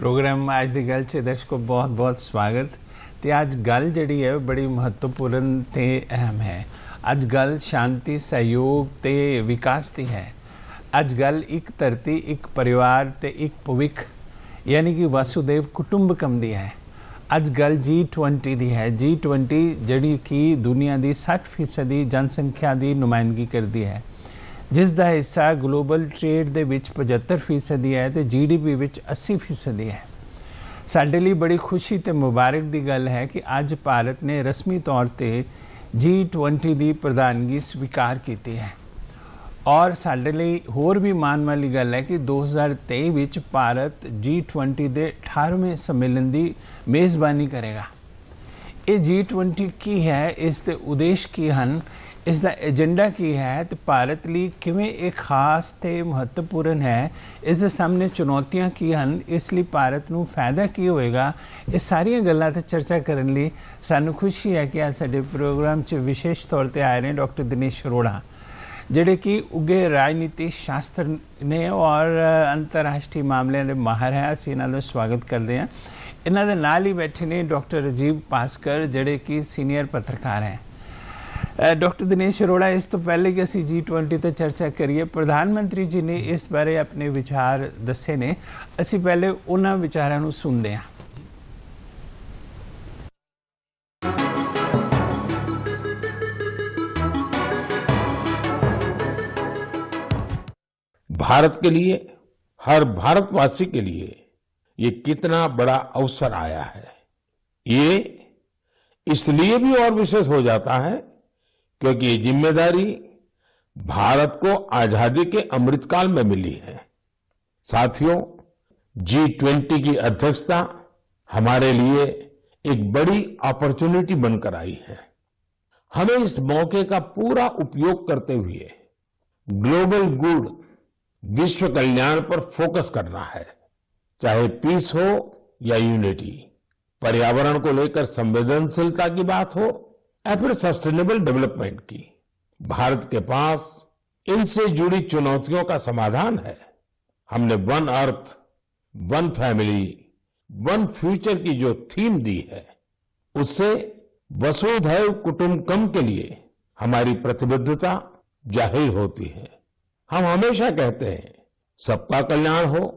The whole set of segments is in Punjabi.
प्रोग्राम आज दी गल च दर्शकों बहुत बहुत स्वागत। तो अज गल जिहड़ी है बड़ी महत्वपूर्ण ते अहम है। अज गल शांति सहयोग ते विकास की है। अज गल एक धरती एक परिवार ते एक भविख यानी कि वसुदेव कुटुंबकम दी है। अज गल G20 दी है। G20 जिहड़ी कि दुनिया की 60% जनसंख्या की नुमाइंदगी करती है, जिस दा हिस्सा ग्लोबल ट्रेड दे विच 75% है तो GDP विच 80% है। साडे लिए बड़ी खुशी ते मुबारक दी गल है कि अज भारत ने रस्मी तौर पर G20 की प्रधानगी स्वीकार की है। और साडे लिए होर भी मान वाली गल है कि 2023 विच भारत G20 के 18वें सम्मेलन की मेज़बानी करेगा। ये G20 की है, इसके उद्देश्य की हैं, इसका एजेंडा की है, तो भारत लिए किवें एक खास ते महत्वपूर्ण है, इसके सामने चुनौतियां की हैं, इसलिए भारत नूं फायदा की होएगा। ये सारियां गल्लां ते चर्चा करने लिए सानू खुशी है कि आज साडे प्रोग्राम च विशेष तौर पर आए हैं डॉक्टर दिनेश अरोड़ा, जिहड़े कि उगे राजनीति शास्त्र ने और अंतरराष्ट्रीय मामलों के माहर है। असीं इन्हां दा स्वागत करते हैं। इन्हां दे नाल ही बैठे ने डॉक्टर राजीव पासकर, जिहड़े कि सीनियर पत्रकार हैं। डॉक्टर दिनेश अरोड़ा, इस तो पहले कि असी G20 पर चर्चा करिए, प्रधानमंत्री जी ने इस बारे अपने विचार दसे ने, असी पहले उन्हां विचारां नूं सुनते हैं। भारत के लिए, हर भारतवासी के लिए ये कितना बड़ा अवसर आया है। ये इसलिए भी और विशेष हो जाता है क्योंकि ये जिम्मेदारी भारत को आजादी के अमृतकाल में मिली है। साथियों, G20 की अध्यक्षता हमारे लिए एक बड़ी अपॉर्चुनिटी बनकर आई है। हमें इस मौके का पूरा उपयोग करते हुए ग्लोबल गुड, विश्व कल्याण पर फोकस करना है, चाहे पीस हो या यूनिटी, पर्यावरण को लेकर संवेदनशीलता की बात हो या फिर सस्टेनेबल डेवलपमेंट की। भारत के पास इनसे जुड़ी चुनौतियों का समाधान है। हमने one earth, one family, one future की जो थीम दी है, उससे वसुधैव कुटुंबकम के लिए हमारी प्रतिबद्धता जाहिर होती है। हम हमेशा कहते हैं सबका कल्याण हो,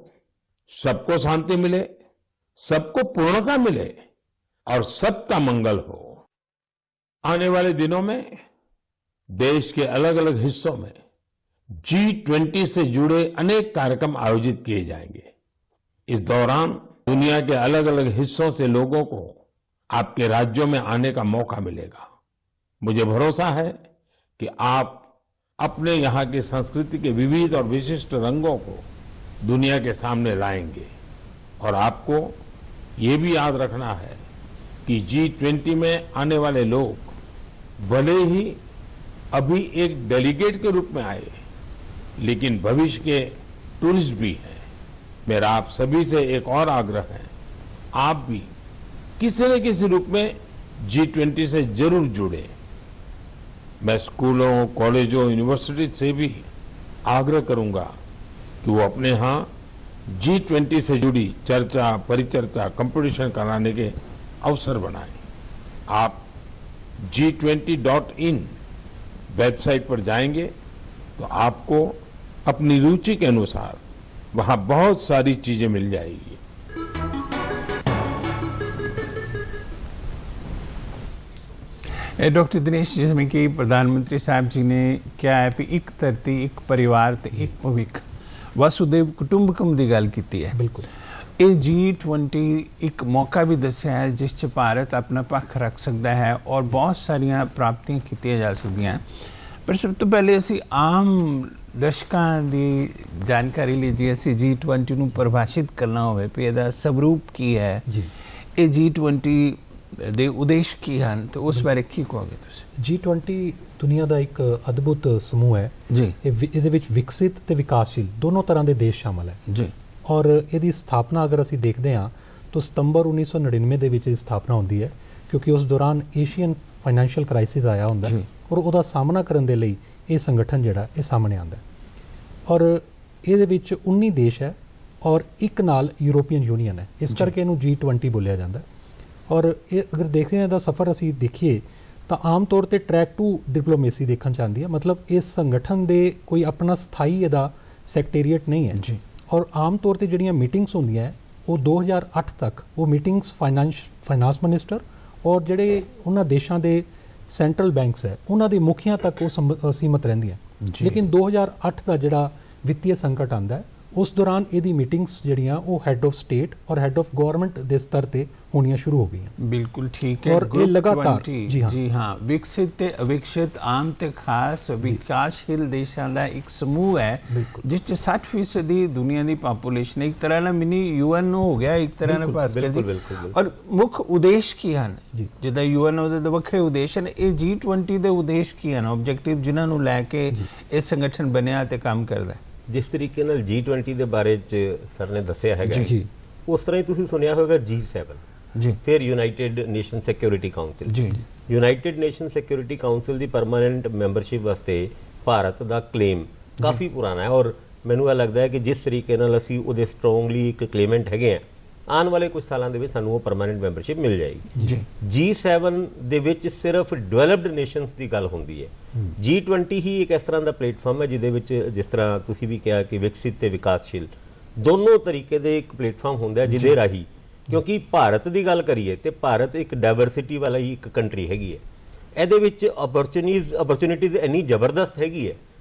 सबको शांति मिले, सबको पूर्णता मिले और सबका मंगल हो। आने वाले दिनों में देश के अलग अलग हिस्सों में G20 से जुड़े अनेक कार्यक्रम आयोजित किए जाएंगे। इस दौरान दुनिया के अलग अलग हिस्सों से लोगों को आपके राज्यों में आने का मौका मिलेगा। मुझे भरोसा है कि आप अपने यहाँ की संस्कृति के विविध और विशिष्ट रंगों को दुनिया के सामने लाएंगे। और आपको ये भी याद रखना है कि G20 में आने वाले लोग भले ही अभी एक डेलीगेट के रूप में आए, लेकिन भविष्य के टूरिस्ट भी हैं। मेरा आप सभी से एक और आग्रह है, आप भी किसी न किसी रूप में G20 से जरूर जुड़े। मैं स्कूलों, कॉलेजों, यूनिवर्सिटी से भी आग्रह करूंगा कि वो अपने यहाँ G20 से जुड़ी चर्चा, परिचर्चा, कंपटीशन कराने के अवसर बनाएं। आप G20.in वेबसाइट पर जाएंगे तो आपको अपनी रुचि के अनुसार वहां बहुत सारी चीजें मिल जाएगी। डॉक्टर दिनेश, जिसमें कि प्रधानमंत्री साहब जी ने क्या है कि एक धरती एक परिवार ते एक भविख वसुदेव कुटुंबकम की गल की है। बिल्कुल, ये G20 एक मौका भी दसिया है जिस च भारत अपना पक्ष रख सकता है और बहुत सारिया प्राप्तियां की जा सकती हैं। पर सब तो पहले असी आम दर्शकों की जानकारी लीजिए। असी G20 नूं परिभाषित करना होवे भी इहदा स्वरूप की है जी, ये G20 दे उद्देश्य की हैं, तो उस बारे की कहोगे तुसीं? G20 दुनिया का एक अद्भुत समूह है जी। इहदे विच विकसित ते विकासशील दोनों तरह के देश शामिल है जी। और इसकी स्थापना अगर असी देखते हैं तो सितंबर 1999 ਦੇ ਵਿੱਚ स्थापना होती है, क्योंकि उस दौरान एशियन फाइनैंशियल क्राइसिस आया होंदा है और उसका सामना करने के लिए ये संगठन जिहड़ा ये सामने आंदा है। और ये 19 देश है ਔਰ ਇੱਕ ਨਾਲ ਯੂਰੋਪੀਅਨ ਯੂਨੀਅਨ ਹੈ, ਇਸ ਕਰਕੇ ਇਹਨੂੰ G20 ਬੋਲਿਆ ਜਾਂਦਾ। ਔਰ ਇਹ ਅਗਰ ਦੇਖਦੇ ਹਾਂ ਇਹਦਾ ਸਫ਼ਰ ਅਸੀਂ ਦੇਖੀਏ ਤਾਂ ਆਮ ਤੌਰ ਤੇ ਟਰੈਕ ਟੂ ਡਿਪਲੋਮੇਸੀ ਦੇਖਣ 'ਚ ਆਉਂਦੀ ਹੈ। ਮਤਲਬ ਇਸ ਸੰਗਠਨ ਦੇ ਕੋਈ ਆਪਣਾ ਸਥਾਈ ਇਹਦਾ ਸੈਕਟੇਰੀਏਟ ਨਹੀਂ ਹੈ ਜੀ। ਔਰ ਆਮ ਤੌਰ ਤੇ ਜਿਹੜੀਆਂ ਮੀਟਿੰਗਸ ਹੁੰਦੀਆਂ ਉਹ 2008 ਤੱਕ ਉਹ ਮੀਟਿੰਗਸ ਫਾਈਨਾਂਸ ਮਿਨਿਸਟਰ ਔਰ ਜਿਹੜੇ ਉਹਨਾਂ ਦੇਸ਼ਾਂ ਦੇ ਸੈਂਟਰਲ ਬੈਂਕਸ ਹੈ ਉਹਨਾਂ ਦੇ ਮੁਖੀਆਂ ਤੱਕ ਉਹ ਸੀਮਤ ਰਹਿੰਦੀਆਂ। ਲੇਕਿਨ 2008 ਦਾ ਜਿਹੜਾ ਵਿੱਤੀ ਸੰਕਟ ਆਉਂਦਾ ਹੈ ਉਸ ਦੌਰਾਨ ਇਹਦੀ ਮੀਟਿੰਗਸ ਜਿਹੜੀਆਂ ਉਹ ਹੈੱਡ ਆਫ ਸਟੇਟ ਔਰ ਹੈੱਡ ਆਫ ਗਵਰਨਮੈਂਟ ਦੇ ਸਤਰ ਤੇ ਹੋਣੀਆਂ ਸ਼ੁਰੂ ਹੋ ਗਈਆਂ। ਬਿਲਕੁਲ ਠੀਕ ਹੈ। ਔਰ ਇਹ ਲਗਾਤਾਰ ਜੀ ਹਾਂ ਵਿਕਸਿਤ ਤੇ ਅਵਿਕਸਿਤ ਆਮ ਤੇ ਖਾਸ ਵਿਕਾਸਸ਼ੀਲ ਦੇਸ਼ਾਂ ਦਾ ਇੱਕ ਸਮੂਹ ਹੈ ਜਿਸ 'ਚ 60% ਦੀ ਦੁਨੀਆ ਦੀ ਪਾਪੂਲੇਸ਼ਨ ਇੱਕ ਤਰ੍ਹਾਂ ਨਾਲ ਮਿਨੀ UN ਹੋ ਗਿਆ ਇੱਕ ਤਰ੍ਹਾਂ ਨਾਲ ਭਾਸਕਰ ਜੀ। ਔਰ ਮੁੱਖ ਉਦੇਸ਼ ਕੀ ਹਨ ਜਿੱਦਾਂ UN ਉਹਦੇ ਤਾਂ ਵੱਖਰੇ ਉਦੇਸ਼ ਹਨ, ਇਹ G20 ਦੇ ਉਦੇਸ਼ ਕੀ ਹਨ, ਆਬਜੈਕਟਿਵ ਜਿਨ੍ਹਾਂ ਨੂੰ ਲੈ ਕੇ ਇਹ ਸੰਗਠਨ ਬਣਿਆ ਤੇ ਕੰਮ ਕਰਦਾ? ਜਿਸ ਤਰੀਕੇ ਨਾਲ G20 ਦੇ ਬਾਰੇ ਚ ਸਰ ਨੇ ਦੱਸਿਆ ਹੈਗਾ ਉਸ ਤਰ੍ਹਾਂ ਹੀ ਤੁਸੀਂ ਸੁਣਿਆ ਹੋਵੇਗਾ G7 ਜੀ, ਫਿਰ ਯੂਨਾਈਟਿਡ ਨੇਸ਼ਨ ਸਿਕਿਉਰਿਟੀ ਕਾਉਂਸਲ ਜੀ। ਯੂਨਾਈਟਿਡ ਨੇਸ਼ਨ ਸਿਕਿਉਰਿਟੀ ਕਾਉਂਸਲ ਦੀ ਪਰਮਾਨੈਂਟ ਮੈਂਬਰਸ਼ਿਪ ਵਾਸਤੇ ਭਾਰਤ ਦਾ ਕਲੇਮ ਕਾਫੀ ਪੁਰਾਣਾ ਹੈ ਔਰ ਮੈਨੂੰ ਇਹ ਲੱਗਦਾ ਹੈ ਕਿ ਜਿਸ ਤਰੀਕੇ ਨਾਲ ਅਸੀਂ ਉਹਦੇ ਸਟਰੋਂਗਲੀ ਇੱਕ ਕਲੇਮੈਂਟ ਹੈਗੇ ਆ ਆਉਣ ਵਾਲੇ ਕੁਝ ਸਾਲਾਂ ਦੇ ਵਿੱਚ ਸਾਨੂੰ ਉਹ ਪਰਮਾਨੈਂਟ ਮੈਂਬਰਸ਼ਿਪ ਮਿਲ ਜਾਏਗੀ। G7 ਦੇ ਵਿੱਚ ਸਿਰਫ ਡਿਵੈਲਪਡ ਨੇਸ਼ਨਸ ਦੀ ਗੱਲ ਹੁੰਦੀ ਹੈ। G20 ਹੀ ਇੱਕ ਇਸ ਤਰ੍ਹਾਂ ਦਾ ਪਲੇਟਫਾਰਮ ਹੈ ਜਿਹਦੇ ਵਿੱਚ ਜਿਸ ਤਰ੍ਹਾਂ ਤੁਸੀਂ ਵੀ ਕਿਹਾ ਕਿ ਵਿਕਸਿਤ ਤੇ ਵਿਕਾਸਸ਼ੀਲ ਦੋਨੋਂ ਤਰੀਕੇ ਦੇ ਇੱਕ ਪਲੇਟਫਾਰਮ ਹੁੰਦਾ ਹੈ ਜਿਹਦੇ ਰਾਹੀਂ, ਕਿਉਂਕਿ ਭਾਰਤ ਦੀ ਗੱਲ ਕਰੀਏ ਤੇ ਭਾਰਤ ਇੱਕ ਡਾਇਵਰਸਿਟੀ ਵਾਲਾ ਹੀ ਇੱਕ ਕੰਟਰੀ ਹੈਗੀ ਹੈ। ਇਹਦੇ ਵਿੱਚ ਓਪਰਚੁਨਿਟੀਜ਼ ਇੰਨੀ ਜ਼ਬਰਦਸਤ ਹੈਗੀ ਹੈ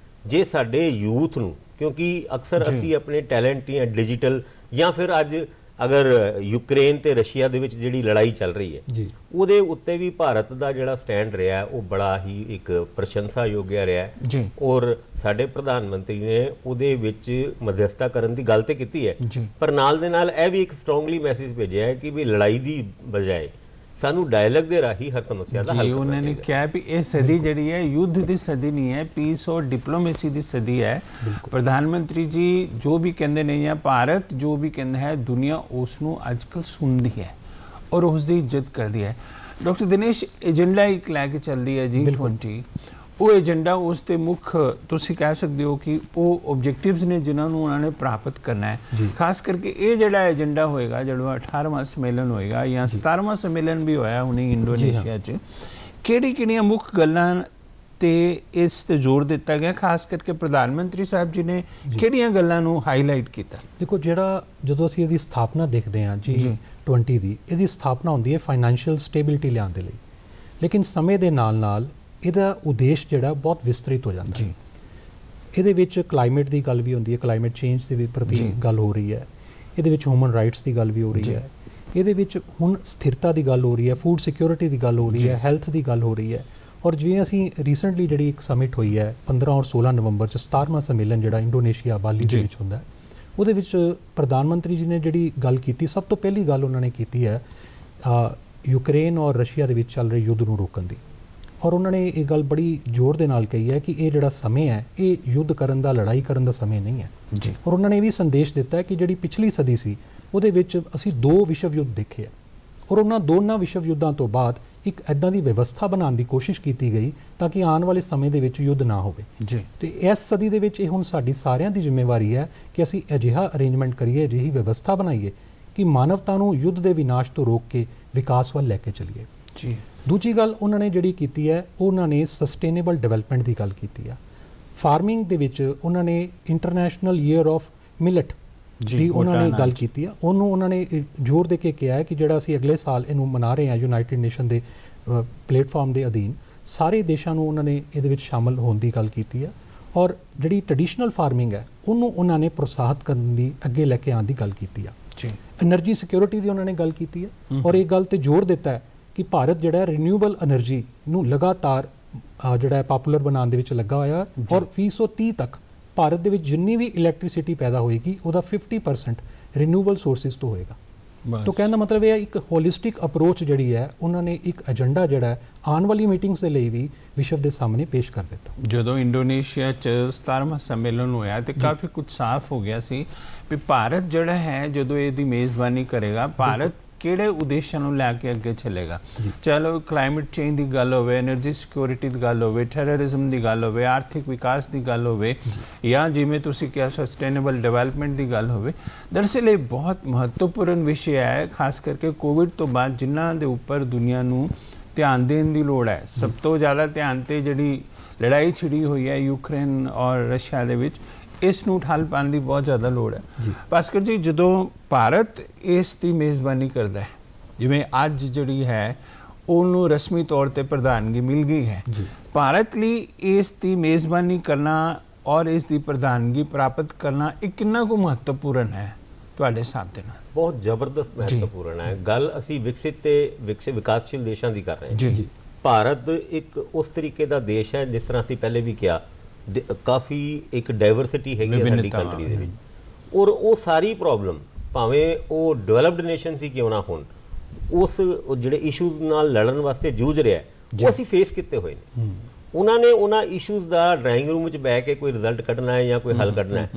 ਜੇ ਸਾਡੇ ਯੂਥ ਨੂੰ, ਕਿਉਂਕਿ ਅਕਸਰ ਅਸੀਂ ਆਪਣੇ ਟੈਲੈਂਟ ਜਾਂ ਡਿਜੀਟਲ ਜਾਂ ਫਿਰ ਅੱਜ ਅਗਰ ਯੂਕਰੇਨ ਤੇ ਰਸ਼ੀਆ ਦੇ ਵਿੱਚ ਜਿਹੜੀ ਲੜਾਈ ਚੱਲ ਰਹੀ ਹੈ ਉਹਦੇ ਉੱਤੇ ਵੀ ਭਾਰਤ ਦਾ ਜਿਹੜਾ ਸਟੈਂਡ ਰਿਹਾ ਉਹ ਬੜਾ ਹੀ ਇੱਕ ਪ੍ਰਸ਼ੰਸਾਯੋਗ ਰਿਹਾ ਹੈ ਔਰ ਸਾਡੇ ਪ੍ਰਧਾਨ ਮੰਤਰੀ ਨੇ ਉਹਦੇ ਵਿੱਚ ਮਧਿਅਸਥਤਾ ਕਰਨ ਦੀ ਗੱਲ ਤੇ ਕੀਤੀ ਹੈ, ਪਰ ਨਾਲ ਦੇ ਨਾਲ ਇਹ ਵੀ ਇੱਕ ਸਟਰੋਂਗਲੀ ਮੈਸੇਜ ਭੇਜਿਆ ਹੈ ਕਿ ਵੀ ਲੜਾਈ ਦੀ ਬਜਾਏ ਸਾਨੂੰ ਡਾਇਲੌਗ ਦੇ ਰਾਹੀਂ ਹਰ ਸਮੱਸਿਆ ਦਾ ਹੱਲ ਕਰਨਾ ਚਾਹੀਦਾ। ਉਹਨਾਂ ਨੇ ਕਿਹਾ ਵੀ ਇਹ ਸਦੀ ਜਿਹੜੀ ਹੈ ਯੁੱਧ ਦੀ ਸਦੀ ਨਹੀਂ ਹੈ, ਪੀਸ ਔਰ ਡਿਪਲੋਮੇਸੀ ਦੀ ਸਦੀ ਹੈ। ਪ੍ਰਧਾਨ ਮੰਤਰੀ ਜੀ ਜੋ ਵੀ ਕਹਿੰਦੇ ਨੇ ਜਾਂ ਭਾਰਤ ਜੋ ਵੀ ਕਹਿੰਦਾ ਹੈ ਦੁਨੀਆ ਉਸ ਨੂੰ ਅੱਜ ਕੱਲ੍ਹ ਸੁਣਦੀ ਹੈ ਔਰ ਉਸ ਦੀ ਇੱਜ਼ਤ ਕਰਦੀ ਹੈ। ਡਾਕਟਰ ਦਿਨੇਸ਼ ਏਜੰਡਾ ਇੱਕ ਲੈ ਕੇ ਚੱਲਦੀ ਹੈ G20, ਉਹ ਏਜੰਡਾ ਉਸ ਦੇ ਮੁੱਖ ਤੁਸੀਂ ਕਹਿ ਸਕਦੇ ਹੋ ਕਿ ਉਹ ਆਬਜੈਕਟਿਵਸ ਨੇ ਜਿਨ੍ਹਾਂ ਨੂੰ ਉਹਨਾਂ ਨੇ ਪ੍ਰਾਪਤ ਕਰਨਾ ਹੈ। ਖਾਸ ਕਰਕੇ ਇਹ ਜਿਹੜਾ ਏਜੰਡਾ ਹੋਏਗਾ ਜਿਹੜਾ 18ਵਾਂ ਸੰਮੇਲਨ ਹੋਏਗਾ ਜਾਂ 17ਵਾਂ ਸੰਮੇਲਨ ਵੀ ਹੋਇਆ ਹੁਣੇ ਇੰਡੋਨੇਸ਼ੀਆ 'ਚ, ਕਿਹੜੀਆਂ ਮੁੱਖ ਗੱਲਾਂ ਤੇ ਇਸ ਤੇ ਜ਼ੋਰ ਦਿੱਤਾ ਗਿਆ? ਖਾਸ ਕਰਕੇ ਪ੍ਰਧਾਨ ਮੰਤਰੀ ਸਾਹਿਬ ਜੀ ਨੇ ਕਿਹੜੀਆਂ ਗੱਲਾਂ ਨੂੰ ਹਾਈਲਾਈਟ ਕੀਤਾ? ਦੇਖੋ ਜਦੋਂ ਅਸੀਂ ਇਹਦੀ ਸਥਾਪਨਾ ਦੇਖਦੇ ਹਾਂ G20 ਦੀ, ਇਹਦੀ ਸਥਾਪਨਾ ਹੁੰਦੀ ਹੈ ਫਾਈਨੈਂਸ਼ੀਅਲ ਸਟੇਬਿਲਿਟੀ ਲਿਆਉਣ ਦੇ ਲਈ, ਲੇਕਿਨ ਸਮੇਂ ਦੇ ਨਾਲ ਇਹਦਾ ਉਦੇਸ਼ ਜਿਹੜਾ ਬਹੁਤ ਵਿਸਤ੍ਰਿਤ ਹੋ ਜਾਂਦਾ ਹੈ। ਇਹਦੇ ਵਿੱਚ ਕਲਾਈਮੇਟ ਦੀ ਗੱਲ ਵੀ ਹੁੰਦੀ ਹੈ, ਕਲਾਈਮੇਟ ਚੇਂਜ ਦੇ ਪ੍ਰਤੀ ਗੱਲ ਹੋ ਰਹੀ ਹੈ, ਇਹਦੇ ਵਿੱਚ ਹਿਊਮਨ ਰਾਈਟਸ ਦੀ ਗੱਲ ਵੀ ਹੋ ਰਹੀ ਹੈ, ਇਹਦੇ ਵਿੱਚ ਹੁਣ ਸਥਿਰਤਾ ਦੀ ਗੱਲ ਹੋ ਰਹੀ ਹੈ, ਫੂਡ ਸਿਕਿਉਰਿਟੀ ਦੀ ਗੱਲ ਹੋ ਰਹੀ ਹੈ, ਹੈਲਥ ਦੀ ਗੱਲ ਹੋ ਰਹੀ ਹੈ। ਔਰ ਜਿਵੇਂ ਅਸੀਂ ਰੀਸੈਂਟਲੀ ਜਿਹੜੀ ਇੱਕ ਸਮਿਟ ਹੋਈ ਹੈ 15 ਔਰ 16 ਨਵੰਬਰ 'ਚ 17ਵਾਂ ਸੰਮੇਲਨ ਜਿਹੜਾ ਇੰਡੋਨੇਸ਼ੀਆ ਬਾਲੀ ਦੇ ਵਿੱਚ ਹੁੰਦਾ ਹੈ, ਉਹਦੇ ਵਿੱਚ ਪ੍ਰਧਾਨ ਮੰਤਰੀ ਜੀ ਨੇ ਜਿਹੜੀ ਗੱਲ ਕੀਤੀ, ਸਭ ਤੋਂ ਪਹਿਲੀ ਗੱਲ ਉਹਨਾਂ ਨੇ ਕੀਤੀ ਹੈ ਯੂਕਰੇਨ ਔਰ ਰਸ਼ੀਆ ਦੇ ਵਿੱਚ ਚੱਲ ਰਹੇ ਯੁੱਧ ਨੂੰ ਰੋਕਣ ਦੀ। ਔਰ ਉਹਨਾਂ ਨੇ ਇਹ ਗੱਲ ਬੜੀ ਜ਼ੋਰ ਦੇ ਨਾਲ ਕਹੀ ਹੈ ਕਿ ਇਹ ਜਿਹੜਾ ਸਮੇਂ ਹੈ ਇਹ ਯੁੱਧ ਕਰਨ ਦਾ, ਲੜਾਈ ਕਰਨ ਦਾ ਸਮੇਂ ਨਹੀਂ ਹੈ। ਔਰ ਉਹਨਾਂ ਨੇ ਇਹ ਵੀ ਸੰਦੇਸ਼ ਦਿੱਤਾ ਹੈ ਕਿ ਜਿਹੜੀ ਪਿਛਲੀ ਸਦੀ ਸੀ ਉਹਦੇ ਵਿੱਚ ਅਸੀਂ 2 ਵਿਸ਼ਵ ਯੁੱਧ ਦੇਖੇ ਆ ਔਰ ਉਹਨਾਂ ਦੋਨਾਂ ਵਿਸ਼ਵ ਯੁੱਧਾਂ ਤੋਂ ਬਾਅਦ ਇੱਕ ਇੱਦਾਂ ਦੀ ਵਿਵਸਥਾ ਬਣਾਉਣ ਦੀ ਕੋਸ਼ਿਸ਼ ਕੀਤੀ ਗਈ ਤਾਂ ਕਿ ਆਉਣ ਵਾਲੇ ਸਮੇਂ ਦੇ ਵਿੱਚ ਯੁੱਧ ਨਾ ਹੋਵੇ। ਤੇ ਇਸ ਸਦੀ ਦੇ ਵਿੱਚ ਇਹ ਹੁਣ ਸਾਡੀ ਸਾਰਿਆਂ ਦੀ ਜ਼ਿੰਮੇਵਾਰੀ ਹੈ ਕਿ ਅਸੀਂ ਅਜਿਹਾ ਅਰੇਂਜਮੈਂਟ ਕਰੀਏ, ਅਜਿਹੀ ਵਿਵਸਥਾ ਬਣਾਈਏ ਕਿ ਮਾਨਵਤਾ ਨੂੰ ਯੁੱਧ ਦੇ ਵਿਨਾਸ਼ ਤੋਂ ਰੋਕ ਕੇ ਵਿਕਾਸ ਵੱਲ ਲੈ ਕੇ ਚੱਲੀਏ। ਦੂਜੀ ਗੱਲ ਉਹਨਾਂ ਨੇ ਜਿਹੜੀ ਕੀਤੀ ਹੈ, ਉਹਨਾਂ ਨੇ ਸਸਟੇਨੇਬਲ ਡਿਵੈਲਪਮੈਂਟ ਦੀ ਗੱਲ ਕੀਤੀ ਆ। ਫਾਰਮਿੰਗ ਦੇ ਵਿੱਚ ਉਹਨਾਂ ਨੇ ਇੰਟਰਨੈਸ਼ਨਲ ਈਅਰ ਆਫ ਮਿਲਟ ਦੀ ਉਹਨਾਂ ਨੇ ਗੱਲ ਕੀਤੀ ਆ। ਉਹਨੂੰ ਉਹਨਾਂ ਨੇ ਜ਼ੋਰ ਦੇ ਕੇ ਕਿਹਾ ਹੈ ਕਿ ਜਿਹੜਾ ਅਸੀਂ ਅਗਲੇ ਸਾਲ ਇਹਨੂੰ ਮਨਾ ਰਹੇ ਹਾਂ ਯੂਨਾਈਟਿਡ ਨੇਸ਼ਨ ਦੇ ਪਲੇਟਫਾਰਮ ਦੇ ਅਧੀਨ, ਸਾਰੇ ਦੇਸ਼ਾਂ ਨੂੰ ਉਹਨਾਂ ਨੇ ਇਹਦੇ ਵਿੱਚ ਸ਼ਾਮਲ ਹੋਣ ਦੀ ਗੱਲ ਕੀਤੀ ਆ। ਔਰ ਜਿਹੜੀ ਟ੍ਰੈਡੀਸ਼ਨਲ ਫਾਰਮਿੰਗ ਹੈ ਉਹਨੂੰ ਉਹਨਾਂ ਨੇ ਪ੍ਰੋਤਸਾਹਿਤ ਕਰਨ ਦੀ, ਅੱਗੇ ਲੈ ਕੇ ਆਉਣ ਦੀ ਗੱਲ ਕੀਤੀ ਆ। ਐਨਰਜੀ ਸਿਕਿਉਰਿਟੀ ਦੀ ਉਹਨਾਂ ਨੇ ਗੱਲ ਕੀਤੀ ਹੈ ਔਰ ਇਹ ਗੱਲ ਤੇ ਜ਼ੋਰ ਦਿੱਤਾ ਹੈ ਕਿ ਭਾਰਤ ਜਿਹੜਾ ਰਿਨਿਊਏਬਲ એનર્ਜੀ ਨੂੰ ਲਗਾਤਾਰ ਜਿਹੜਾ ਪਾਪੂਲਰ ਬਣਾਉਣ ਦੇ ਵਿੱਚ ਲੱਗਾ ਹੋਇਆ ਔਰ 2030 ਤੱਕ ਭਾਰਤ ਦੇ ਵਿੱਚ ਜਿੰਨੀ ਵੀ ਇਲੈਕਟ੍ਰਿਸਿਟੀ ਪੈਦਾ ਹੋਏਗੀ ਉਹਦਾ 50% ਰਿਨਿਊਏਬਲ ਸੋਰਸਿਸ ਤੋਂ ਹੋਏਗਾ। ਤਾਂ ਕਹਿਣ ਦਾ ਮਤਲਬ ਇਹ ਹੈ ਇੱਕ ਹੋਲਿਸਟਿਕ ਅਪਰੋਚ ਜਿਹੜੀ ਹੈ ਉਹਨਾਂ ਨੇ ਇੱਕ ਏਜੰਡਾ ਜਿਹੜਾ ਆਉਣ ਵਾਲੀ ਮੀਟਿੰਗਸ ਦੇ ਲਈ ਵੀ ਵਿਸ਼ਵ ਦੇ ਸਾਹਮਣੇ ਪੇਸ਼ ਕਰ ਦਿੱਤਾ। ਜਦੋਂ ਇੰਡੋਨੇਸ਼ੀਆ 'ਚ 17ਵਾਂ ਸੰਮੇਲਨ ਹੋਇਆ ਤੇ ਕਾਫੀ ਕੁਝ ਸਾਫ਼ ਹੋ ਗਿਆ ਸੀ ਵੀ ਭਾਰਤ ਜਿਹੜਾ ਹੈ ਜਦੋਂ ਇਹਦੀ ਮੇਜ਼ਬਾਨੀ ਕਰੇਗਾ, ਭਾਰਤ ਕਿਹੜੇ ਉਦੇਸ਼ਾਂ ਨੂੰ ਲੈ ਕੇ ਅੱਗੇ ਚੱਲੇਗਾ। ਚਲੋ ਕਲਾਈਮੇਟ ਚੇਂਜ ਦੀ ਗੱਲ ਹੋਵੇ, એનર્ਜੀ ਸਿਕਿਉਰਿਟੀ ਦੀ ਗੱਲ ਹੋਵੇ, ਟੈਰਰਿਜ਼ਮ ਦੀ ਗੱਲ ਹੋਵੇ, ਆਰਥਿਕ ਵਿਕਾਸ ਦੀ ਗੱਲ ਹੋਵੇ, ਜਾਂ ਜਿਵੇਂ ਤੁਸੀਂ ਕਿਹਾ ਸਸਟੇਨੇਬਲ ਡਿਵੈਲਪਮੈਂਟ ਦੀ ਗੱਲ ਹੋਵੇ। ਦਰਅਸਲ ਇਹ ਬਹੁਤ ਮਹੱਤਵਪੂਰਨ ਵਿਸ਼ੇ ਹੈ, ਖਾਸ ਕਰਕੇ ਕੋਵਿਡ ਤੋਂ ਬਾਅਦ ਜਿਨ੍ਹਾਂ ਦੇ ਉੱਪਰ ਦੁਨੀਆ ਨੂੰ ਧਿਆਨ ਦੇਣ ਦੀ ਲੋੜ ਹੈ। ਸਭ ਤੋਂ ਜ਼ਿਆਦਾ ਧਿਆਨ ਤੇ ਜਿਹੜੀ ਲੜਾਈ ਛਿੜੀ ਹੋਈ ਹੈ ਯੂਕਰੇਨ ਔਰ ਰਸ਼ੀਆ ਦੇ ਵਿੱਚ, ਇਸ ਨੂੰ ਠੱਲ ਪਾਉਣ ਦੀ ਬਹੁਤ ਜ਼ਿਆਦਾ ਲੋੜ ਹੈ। ਭਾਸਕਰ ਜੀ, ਜਦੋਂ ਭਾਰਤ ਇਸ ਦੀ ਮੇਜ਼ਬਾਨੀ ਕਰਦਾ ਹੈ, ਜਿਵੇਂ ਅੱਜ ਜਿਹੜੀ ਹੈ ਉਹਨੂੰ ਰਸਮੀ ਤੌਰ ਤੇ ਪ੍ਰਧਾਨਗੀ ਮਿਲ ਗਈ ਹੈ, ਭਾਰਤ ਲਈ ਇਸ ਦੀ ਮੇਜ਼ਬਾਨੀ ਕਰਨਾ ਔਰ ਇਸ ਦੀ ਪ੍ਰਧਾਨਗੀ ਪ੍ਰਾਪਤ ਕਰਨਾ ਇਹ ਕਿੰਨਾ ਕੁ ਮਹੱਤਵਪੂਰਨ ਹੈ ਤੁਹਾਡੇ ਹਿਸਾਬ ਦੇ ਨਾਲ? ਬਹੁਤ ਜ਼ਬਰਦਸਤ ਮਹੱਤਵਪੂਰਨ ਹੈ। ਗੱਲ ਅਸੀਂ ਵਿਕਸਿਤ ਤੇ ਵਿਕਾਸਸ਼ੀਲ ਦੇਸ਼ਾਂ ਦੀ ਕਰ ਰਹੇ ਹਾਂ। ਜੀ, ਭਾਰਤ ਇੱਕ ਉਸ ਤਰੀਕੇ ਦਾ ਦੇਸ਼ ਹੈ, ਜਿਸ ਤਰ੍ਹਾਂ ਅਸੀਂ ਪਹਿਲੇ ਵੀ ਕਿਹਾ, ਕਾਫੀ ਇੱਕ ਡਾਈਵਰਸਿਟੀ ਹੈਗੀ ਹੈ ਸਾਡੀ ਕੰਟਰੀ ਦੇ ਵਿੱਚ, ਔਰ ਉਹ ਸਾਰੀ ਪ੍ਰੋਬਲਮ ਭਾਵੇਂ ਉਹ ਡਿਵੈਲਪਡ ਨੇਸ਼ਨ ਸੀ ਕਿਉਂ ਨਾ ਹੋਣ, ਉਸ ਜਿਹੜੇ ਇਸ਼ੂਜ਼ ਨਾਲ ਲੜਨ ਵਾਸਤੇ ਜੂਝ ਰਿਹਾ ਉਹ ਅਸੀਂ ਫੇਸ ਕੀਤੇ ਹੋਏ ਨੇ। ਉਹਨਾਂ ਨੇ ਉਹਨਾਂ ਇਸ਼ੂਜ਼ ਦਾ ਡਰਾਇੰਗ ਰੂਮ ਵਿੱਚ ਬਹਿ ਕੇ ਕੋਈ ਰਿਜ਼ਲਟ ਕੱਢਣਾ ਹੈ ਜਾਂ ਕੋਈ ਹੱਲ ਕੱਢਣਾ ਹੈ,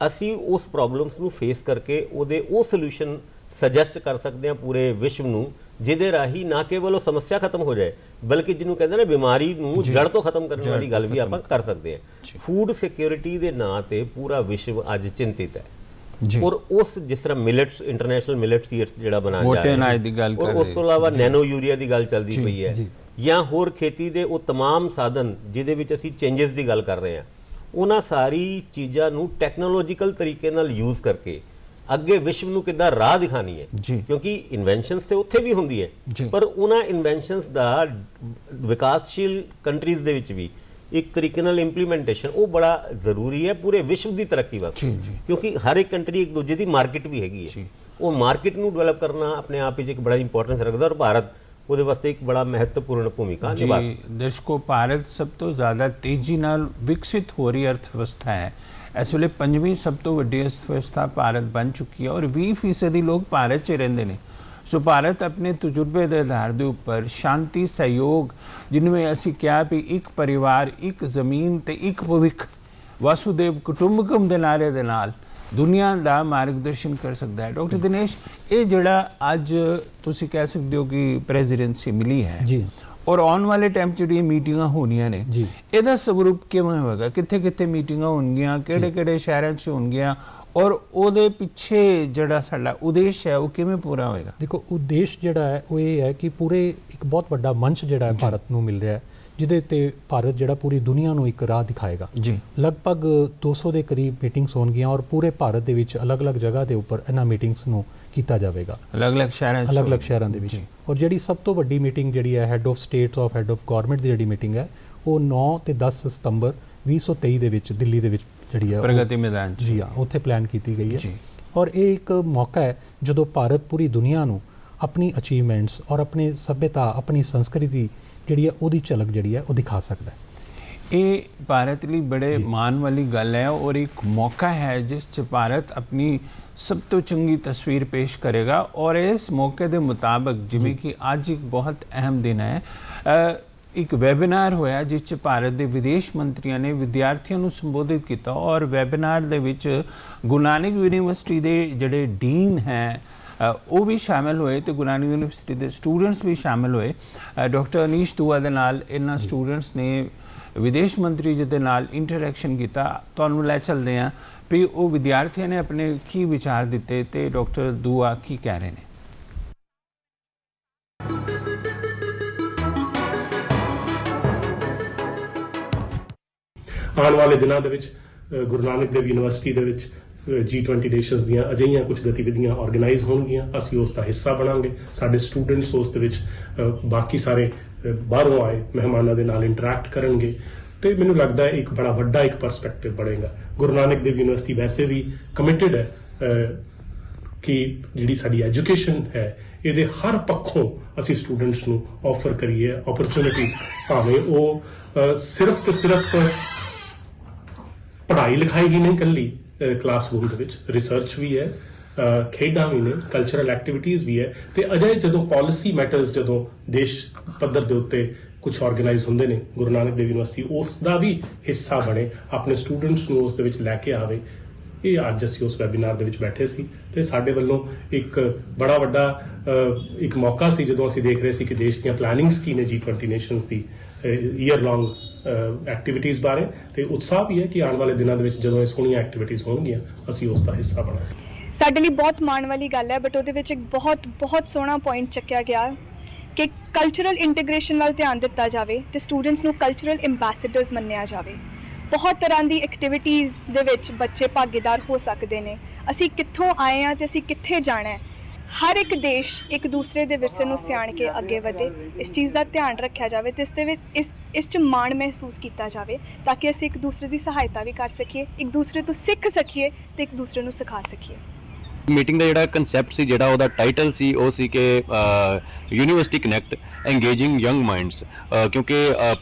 ਅਸੀਂ ਉਸ ਪ੍ਰੋਬਲਮਸ ਨੂੰ ਫੇਸ ਕਰਕੇ ਉਹਦੇ ਉਹ ਸੋਲੂਸ਼ਨ ਸਜੈਸਟ ਕਰ ਸਕਦੇ ਹਾਂ ਪੂਰੇ ਵਿਸ਼ਵ ਨੂੰ, ਜਿਹਦੇ ਰਾਹੀਂ ਨਾ ਕੇਵਲ ਉਹ ਸਮੱਸਿਆ ਖਤਮ ਹੋ ਜਾਏ, ਬਲਕਿ ਜਿਹਨੂੰ ਕਹਿੰਦੇ ਨੇ ਬਿਮਾਰੀ ਨੂੰ ਜੜ ਤੋਂ ਖਤਮ ਕਰਨ ਵਾਲੀ ਗੱਲ ਵੀ ਆਪਾਂ ਕਰ ਸਕਦੇ ਹਾਂ। ਫੂਡ ਸਿਕਿਉਰਿਟੀ ਦੇ ਨਾਂ ਤੇ ਪੂਰਾ ਵਿਸ਼ਵ ਅੱਜ ਚਿੰਤਿਤ ਹੈ। ਔਰ ਉਸ ਜਿਸ ਤਰ੍ਹਾਂ ਮਿਲਟਸ, ਇੰਟਰਨੈਸ਼ਨਲ ਮਿਲਟ ਸੀਡਸ ਜਿਹੜਾ ਬਣਾ ਜਾ ਰਿਹਾ ਹੈ, ਔਰ ਉਸ ਤੋਂ ਇਲਾਵਾ ਨੈਨੋ ਯੂਰੀਆ ਦੀ ਗੱਲ ਚੱਲਦੀ ਪਈ ਹੈ, ਜਾਂ ਹੋਰ ਖੇਤੀ ਦੇ ਉਹ तमाम ਸਾਧਨ ਜਿਹਦੇ ਵਿੱਚ ਅਸੀਂ ਚੇਂਜਸ ਦੀ ਗੱਲ ਕਰ ਰਹੇ ਹਾਂ, ਉਹਨਾਂ ਸਾਰੀ ਚੀਜ਼ਾਂ ਨੂੰ ਟੈਕਨੋਲੋਜੀਕਲ ਤਰੀਕੇ ਨਾਲ ਯੂਜ਼ ਕਰਕੇ ਅੱਗੇ ਵਿਸ਼ਵ ਨੂੰ ਕਿੱਦਾਂ ਰਾਹ ਦਿਖਾਣੀ ਹੈ। ਕਿਉਂਕਿ ਇਨਵੈਂਸ਼ਨਸ ਤੇ ਉੱਥੇ ਵੀ ਹੁੰਦੀ ਹੈ, ਪਰ ਉਹਨਾਂ ਇਨਵੈਂਸ਼ਨਸ ਦਾ ਵਿਕਾਸਸ਼ੀਲ ਕੰਟਰੀਜ਼ ਦੇ ਵਿੱਚ ਵੀ ਇੱਕ ਤਰੀਕੇ ਨਾਲ ਇੰਪਲੀਮੈਂਟੇਸ਼ਨ ਉਹ ਬੜਾ ਜ਼ਰੂਰੀ ਹੈ ਪੂਰੇ ਵਿਸ਼ਵ ਦੀ ਤਰੱਕੀ ਵਾਸਤੇ, ਕਿਉਂਕਿ ਹਰ ਇੱਕ ਕੰਟਰੀ ਇੱਕ ਦੂਜੇ ਦੀ ਮਾਰਕੀਟ ਵੀ ਹੈਗੀ ਹੈ। ਉਹ ਮਾਰਕੀਟ ਨੂੰ ਡਿਵੈਲਪ ਕਰਨਾ ਆਪਣੇ ਆਪ ਵਿੱਚ ਇੱਕ ਬੜਾ ਇੰਪੋਰਟੈਂਸ ਰੱਖਦਾ, ਔਰ ਭਾਰਤ ਉਹਦੇ ਵਾਸਤੇ ਇੱਕ ਬੜਾ ਮਹੱਤਵਪੂਰਨ ਭੂਮਿਕਾ ਨਿਭਾ। ਦਰਸ਼ਕੋ, ਭਾਰਤ ਸਭ ਤੋਂ ਜ਼ਿਆਦਾ ਤੇਜ਼ੀ ਨਾਲ ਵਿਕਸਿਤ ਹੋ ਰਹੀ ਅਰਥਵਿਵਸਥਾ ਹੈ। ਇਸ ਵੇਲੇ 5ਵੀਂ ਸਭ ਤੋਂ ਵੱਡੀ ਅਰਥਵਿਵਸਥਾ ਭਾਰਤ ਬਣ ਚੁੱਕੀ ਹੈ, ਔਰ 20% ਲੋਕ ਭਾਰਤ 'ਚ ਰਹਿੰਦੇ ਨੇ। ਸੋ ਭਾਰਤ ਆਪਣੇ ਤਜਰਬੇ ਦੇ ਆਧਾਰ ਦੇ ਉੱਪਰ ਸ਼ਾਂਤੀ, ਸਹਿਯੋਗ, ਜਿਨमें ਅਸੀਂ ਕਿਹਾ ਵੀ ਇੱਕ ਪਰਿਵਾਰ, ਇੱਕ ਜ਼ਮੀਨ ਤੇ ਇੱਕ ਭਵਿੱਖ, ਵਾਸੁਦੇਵ ਕੁਟੁੰਬਕਮ ਦੇ ਨਾਰੇ ਦੇ ਨਾਲ ਦੁਨੀਆ ਦਾ ਮਾਰਗਦਰਸ਼ਨ ਕਰ ਸਕਦਾ ਹੈ। ਡਾਕਟਰ ਦਿਨੇਸ਼, ਇਹ ਜਿਹੜਾ ਅੱਜ ਤੁਸੀਂ ਕਹਿ ਸਕਦੇ ਹੋ ਕਿ ਪ੍ਰੈਜ਼ੀਡੈਂਸੀ ਮਿਲੀ ਹੈ ਜੀ, ਔਰ ਆਉਣ ਵਾਲੇ ਟਾਈਮ 'ਚ ਜਿਹੜੀਆਂ ਮੀਟਿੰਗਾਂ ਹੋਣੀਆਂ ਨੇ, ਇਹਦਾ ਸਵਰੂਪ ਕਿਵੇਂ ਹੋਵੇਗਾ? ਕਿੱਥੇ ਮੀਟਿੰਗਾਂ ਹੋਣਗੀਆਂ, ਕਿਹੜੇ ਸ਼ਹਿਰਾਂ 'ਚ ਹੋਣਗੀਆਂ, ਔਰ ਉਹਦੇ ਪਿੱਛੇ ਜਿਹੜਾ ਸਾਡਾ ਉਦੇਸ਼ ਹੈ ਉਹ ਕਿਵੇਂ ਪੂਰਾ ਹੋਏਗਾ? ਦੇਖੋ, ਉਦੇਸ਼ ਜਿਹੜਾ ਹੈ ਉਹ ਇਹ ਹੈ ਕਿ ਪੂਰੇ ਇੱਕ ਬਹੁਤ ਵੱਡਾ ਮੰਚ ਜਿਹੜਾ ਹੈ ਭਾਰਤ ਨੂੰ ਮਿਲ ਰਿਹਾ ਹੈ, ਜਿਹਦੇ ਤੇ ਭਾਰਤ ਜਿਹੜਾ ਪੂਰੀ ਦੁਨੀਆ ਨੂੰ ਇੱਕ ਰਾਹ ਦਿਖਾਏਗਾ। ਲਗਭਗ 200 ਦੇ ਕਰੀਬ ਮੀਟਿੰਗਸ ਹੋਣਗੀਆਂ, ਔਰ ਪੂਰੇ ਭਾਰਤ ਦੇ ਵਿੱਚ ਅਲੱਗ-ਅਲੱਗ ਜਗ੍ਹਾ ਦੇ ਉੱਪਰ ਇਹਨਾਂ ਮੀਟਿੰਗਸ ਨੂੰ ਕੀਤਾ ਜਾਵੇਗਾ, ਅਲੱਗ-ਅਲੱਗ ਸ਼ਹਿਰਾਂ ਦੇ ਵਿੱਚ। ਔਰ ਜਿਹੜੀ ਸਭ ਤੋਂ ਵੱਡੀ ਮੀਟਿੰਗ ਜਿਹੜੀ ਹੈ ਹੈੱਡ ਆਫ ਸਟੇਟਸ ਔਰ ਹੈੱਡ ਆਫ ਗਵਰਨਮੈਂਟ ਦੀ ਜਿਹੜੀ ਮੀਟਿੰਗ ਹੈ, ਉਹ 9 ਤੇ 10 ਸਤੰਬਰ 2023 ਦੇ ਵਿੱਚ ਦਿੱਲੀ ਦੇ ਵਿੱਚ ਜਿਹੜੀ ਹੈ ਪ੍ਰਗਤੀ ਮੈਦਾਨ ਜੀ ਹਾਂ ਉੱਥੇ ਪਲਾਨ ਕੀਤੀ ਗਈ ਹੈ। ਔਰ ਇਹ ਇੱਕ ਮੌਕਾ ਹੈ ਜਦੋਂ ਭਾਰਤ ਪੂਰੀ ਦੁਨੀਆ ਨੂੰ ਆਪਣੀ ਅਚੀਵਮੈਂਟਸ ਔਰ ਆਪਣੀ ਸੱਭਿਅਤਾ, ਆਪਣੀ ਸੰਸਕ੍ਰਿਤੀ ਜਿਹੜੀ ਹੈ ਉਹਦੀ ਝਲਕ ਜਿਹੜੀ ਹੈ ਉਹ ਦਿਖਾ ਸਕਦਾ ਹੈ। ਇਹ ਭਾਰਤ ਲਈ ਬੜੇ ਮਾਣ ਵਾਲੀ ਗੱਲ ਹੈ, ਔਰ ਇੱਕ ਮੌਕਾ ਹੈ ਜਿਸ 'ਚ ਭਾਰਤ ਆਪਣੀ ਸਭ ਤੋਂ ਚੰਗੀ ਤਸਵੀਰ ਪੇਸ਼ ਕਰੇਗਾ। ਔਰ ਇਸ ਮੌਕੇ ਦੇ ਮੁਤਾਬਕ ਜਿਵੇਂ ਕਿ ਅੱਜ ਇੱਕ ਬਹੁਤ ਅਹਿਮ ਦਿਨ ਹੈ, ਇੱਕ ਵੈਬੀਨਾਰ ਹੋਇਆ ਜਿਸ 'ਚ ਭਾਰਤ ਦੇ ਵਿਦੇਸ਼ ਮੰਤਰੀਆਂ ਨੇ ਵਿਦਿਆਰਥੀਆਂ ਨੂੰ ਸੰਬੋਧਿਤ ਕੀਤਾ, ਔਰ ਵੈਬੀਨਾਰ ਦੇ ਵਿੱਚ ਗੁਰੂ ਨਾਨਕ ਯੂਨੀਵਰਸਿਟੀ ਦੇ ਜਿਹੜੇ ਡੀਨ ਹੈ ਉਹ ਵੀ ਸ਼ਾਮਿਲ ਹੋਏ ਤੇ ਗੁਰੂ ਨਾਨਕ ਯੂਨੀਵਰਸਿਟੀ ਦੇ ਸਟੂਡੈਂਟਸ ਵੀ ਸ਼ਾਮਿਲ ਹੋਏ। ਡਾਕਟਰ ਅਨੀਸ਼ ਦੂਆ ਦੇ ਨਾਲ ਇਹਨਾਂ ਸਟੂਡੈਂਟਸ ਨੇ ਵਿਦੇਸ਼ ਮੰਤਰੀ ਜੀ ਦੇ ਨਾਲ ਇੰਟਰੈਕਸ਼ਨ ਕੀਤਾ। ਤੁਹਾਨੂੰ ਲੈ ਚੱਲਦੇ ਹਾਂ ਵੀ ਉਹ ਵਿਦਿਆਰਥੀਆਂ ਨੇ ਆਪਣੇ ਕੀ ਵਿਚਾਰ ਦਿੱਤੇ ਤੇ ਡਾਕਟਰ ਦੂਆ ਕੀ ਕਹਿ ਰਹੇ ਨੇ। ਆਉਣ ਵਾਲੇ ਦਿਨਾਂ ਦੇ ਵਿੱਚ ਗੁਰੂ ਨਾਨਕ ਦੇਵ ਯੂਨੀਵਰਸਿਟੀ ਦੇ ਵਿੱਚ G20 ਨੇਸ਼ਨਸ ਦੀਆਂ ਅਜਿਹੀਆਂ ਕੁਝ ਗਤੀਵਿਧੀਆਂ ਆਰਗੇਨਾਈਜ਼ ਹੋਣਗੀਆਂ, ਅਸੀਂ ਉਸ ਦਾ ਹਿੱਸਾ ਬਣਾਂਗੇ। ਸਾਡੇ ਸਟੂਡੈਂਟਸ ਉਸ ਦੇ ਵਿੱਚ ਬਾਕੀ ਸਾਰੇ ਬਾਹਰੋਂ ਆਏ ਮਹਿਮਾਨਾਂ ਦੇ ਨਾਲ ਇੰਟਰੈਕਟ ਕਰਨਗੇ, ਤੇ ਮੈਨੂੰ ਲੱਗਦਾ ਹੈ ਇੱਕ ਬੜਾ ਵੱਡਾ ਇੱਕ ਪਰਸਪੈਕਟਿਵ ਬਣੇਗਾ। ਗੁਰੂ ਨਾਨਕ ਦੇਵ ਯੂਨੀਵਰਸਿਟੀ ਵੈਸੇ ਵੀ ਕਮਿਟਡ ਹੈ ਕਿ ਜਿਹੜੀ ਸਾਡੀ ਐਜੂਕੇਸ਼ਨ ਹੈ ਇਹਦੇ ਹਰ ਪੱਖੋਂ ਅਸੀਂ ਸਟੂਡੈਂਟਸ ਨੂੰ ਆਫਰ ਕਰੀਏ ਓਪਰਚੁਨਿਟੀਜ਼, ਭਾਵੇਂ ਉਹ ਸਿਰਫ ਤੇ ਸਿਰਫ ਪੜ੍ਹਾਈ ਲਿਖਾਈ ਹੀ ਨਹੀਂ ਇਕੱਲੀ ਕਲਾਸਰੂਮ ਦੇ ਵਿੱਚ, ਰਿਸਰਚ ਵੀ ਹੈ, ਖੇਡਾਂ ਵੀ ਨੇ, ਕਲਚਰਲ ਐਕਟੀਵਿਟੀਜ਼ ਵੀ ਹੈ, ਤੇ ਅਜੇ ਜਦੋਂ ਪਾਲਿਸੀ ਮੈਟਰਸ ਜਦੋਂ ਦੇਸ਼ ਪੱਧਰ ਦੇ ਉੱਤੇ ਕੁਝ ਆਰਗੇਨਾਈਜ਼ ਹੁੰਦੇ ਨੇ, ਗੁਰੂ ਨਾਨਕ ਦੇਵ ਯੂਨੀਵਰਸਿਟੀ ਉਸ ਦਾ ਵੀ ਹਿੱਸਾ ਬਣੇ, ਆਪਣੇ ਸਟੂਡੈਂਟਸ ਨੂੰ ਉਸ ਦੇ ਵਿੱਚ ਲੈ ਕੇ ਆਵੇ। ਇਹ ਅੱਜ ਅਸੀਂ ਉਸ ਵੈਬੀਨਾਰ ਦੇ ਵਿੱਚ ਬੈਠੇ ਸੀ ਤੇ ਸਾਡੇ ਵੱਲੋਂ ਇੱਕ ਬੜਾ ਵੱਡਾ ਇੱਕ ਮੌਕਾ ਸੀ ਜਦੋਂ ਅਸੀਂ ਦੇਖ ਰਹੇ ਸੀ ਕਿ ਦੇਸ਼ ਦੀਆਂ ਪਲੈਨਿੰਗਸ ਕੀ ਨੇ G20 ਨੇਸ਼ਨਸ ਦੀ ਈਅਰ ਲੌਂਗ ਐਕਟੀਵਿਟੀਜ਼ ਬਾਰੇ, ਤੇ ਉਤਸ਼ਾਹ ਵੀ ਹੈ ਕਿ ਆਉਣ ਵਾਲੇ ਦਿਨਾਂ ਦੇ ਵਿੱਚ ਜਦੋਂ ਇਹ ਸੋਹਣੀਆਂ ਐਕਟੀਵਿਟੀਜ਼ ਹੋਣਗੀਆਂ ਅਸੀਂ ਉਸ ਦਾ ਹਿੱਸਾ ਬਣਾਂਗੇ। ਸਾਡੇ ਲਈ ਬਹੁਤ ਮਾਣ ਵਾਲੀ ਗੱਲ ਹੈ, ਬਟ ਉਹਦੇ ਵਿੱਚ ਇੱਕ ਬਹੁਤ ਸੋਹਣਾ ਪੁਆਇੰਟ ਚੱਕਿਆ ਗਿਆ ਕਿ ਕਲਚਰਲ ਇੰਟੀਗ੍ਰੇਸ਼ਨ ਵੱਲ ਧਿਆਨ ਦਿੱਤਾ ਜਾਵੇ ਤੇ ਸਟੂਡੈਂਟਸ ਨੂੰ ਕਲਚਰਲ ਐਂਬੈਸੇਡਰਸ ਮੰਨਿਆ ਜਾਵੇ। ਬਹੁਤ ਤਰ੍ਹਾਂ ਦੀ ਐਕਟੀਵਿਟੀਜ਼ ਦੇ ਵਿੱਚ ਬੱਚੇ ਭਾਗੀਦਾਰ ਹੋ ਸਕਦੇ ਨੇ। ਅਸੀਂ ਕਿੱਥੋਂ ਆਏ ਹਾਂ ਤੇ ਅਸੀਂ ਕਿੱਥੇ ਜਾਣਾ ਹੈ। ਹਰ ਇੱਕ ਦੇਸ਼ ਇੱਕ ਦੂਸਰੇ ਦੇ ਵਿਰਸੇ ਨੂੰ ਸਿਆਣ ਕੇ ਅੱਗੇ ਵਧੇ, ਇਸ ਚੀਜ਼ ਦਾ ਧਿਆਨ ਰੱਖਿਆ ਜਾਵੇ ਤੇ ਇਸ ਦੇ ਵਿੱਚ ਇਸ 'ਚ ਮਾਣ ਮਹਿਸੂਸ ਕੀਤਾ ਜਾਵੇ ਤਾਂ ਕਿ ਅਸੀਂ ਇੱਕ ਦੂਸਰੇ ਦੀ ਸਹਾਇਤਾ ਵੀ ਕਰ ਸਕੀਏ, ਇੱਕ ਦੂਸਰੇ ਤੋਂ ਸਿੱਖ ਸਕੀਏ ਤੇ ਇੱਕ ਦੂਸਰੇ ਨੂੰ ਸਿਖਾ ਸਕੀਏ। ਮੀਟਿੰਗ ਦਾ ਜਿਹੜਾ ਕਨਸੈਪਟ ਸੀ, ਜਿਹੜਾ ਉਹਦਾ ਟਾਈਟਲ ਸੀ, ਉਹ ਸੀ ਕਿ ਯੂਨੀਵਰਸਿਟੀ ਕਨੈਕਟ ਐਂਗੇਜਿੰਗ ਯੰਗ ਮਾਈਂਡਸ, ਕਿਉਂਕਿ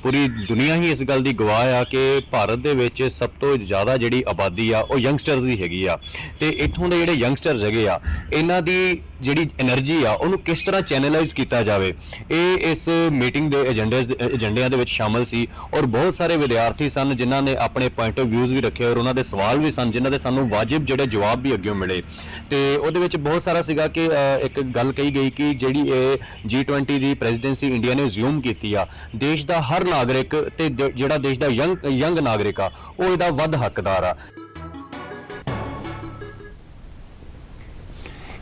ਪੂਰੀ ਦੁਨੀਆ ਹੀ ਇਸ ਗੱਲ ਦੀ ਗਵਾਹ ਆ ਕਿ ਭਾਰਤ ਦੇ ਵਿੱਚ ਸਭ ਤੋਂ ਜ਼ਿਆਦਾ ਜਿਹੜੀ ਆਬਾਦੀ ਆ ਉਹ ਯੰਗਸਟਰ ਦੀ ਹੈਗੀ ਆ, ਤੇ ਇੱਥੋਂ ਦੇ ਜਿਹੜੇ ਯੰਗਸਟਰਸ ਹੈਗੇ ਆ ਇਹਨਾਂ ਦੀ ਜਿਹੜੀ એનર્ਜੀ ਆ ਉਹਨੂੰ ਕਿਸ ਤਰ੍ਹਾਂ ਚੈਨਲਾਈਜ਼ ਕੀਤਾ ਜਾਵੇ, ਇਹ ਇਸ ਮੀਟਿੰਗ ਦੇ ਏਜੰਡਿਆਂ ਦੇ ਵਿੱਚ ਸ਼ਾਮਲ ਸੀ। ਔਰ ਬਹੁਤ ਸਾਰੇ ਵਿਦਿਆਰਥੀ ਸਨ ਜਿਨ੍ਹਾਂ ਨੇ ਆਪਣੇ ਪੁਆਇੰਟ ਆਫ ਵਿਊਜ਼ ਵੀ ਰੱਖੇ, ਔਰ ਉਹਨਾਂ ਦੇ ਸਵਾਲ ਵੀ ਸਨ ਜਿਨ੍ਹਾਂ ਦੇ ਸਾਨੂੰ ਵਾਜਿਬ ਜਿਹੜੇ ਜਵਾਬ ਵੀ ਅੱਗੇ ਮਿਲੇ। ਤੇ ਉਹਦੇ ਵਿੱਚ ਬਹੁਤ ਸਾਰਾ ਸੀਗਾ ਕਿ ਇੱਕ ਗੱਲ ਕਹੀ ਗਈ ਕਿ ਜਿਹੜੀ ਇਹ G20 ਦੀ ਪ੍ਰੈਜ਼ੀਡੈਂਸੀ ਇੰਡੀਆ ਨੇ ਅਸਿਊਮ ਕੀਤੀ ਆ, ਦੇਸ਼ ਦਾ ਹਰ ਨਾਗਰਿਕ ਤੇ ਜਿਹੜਾ ਦੇਸ਼ ਦਾ ਯੰਗ ਨਾਗਰਿਕ ਆ ਉਹ ਇਹਦਾ ਵੱਧ ਹੱਕਦਾਰ ਆ।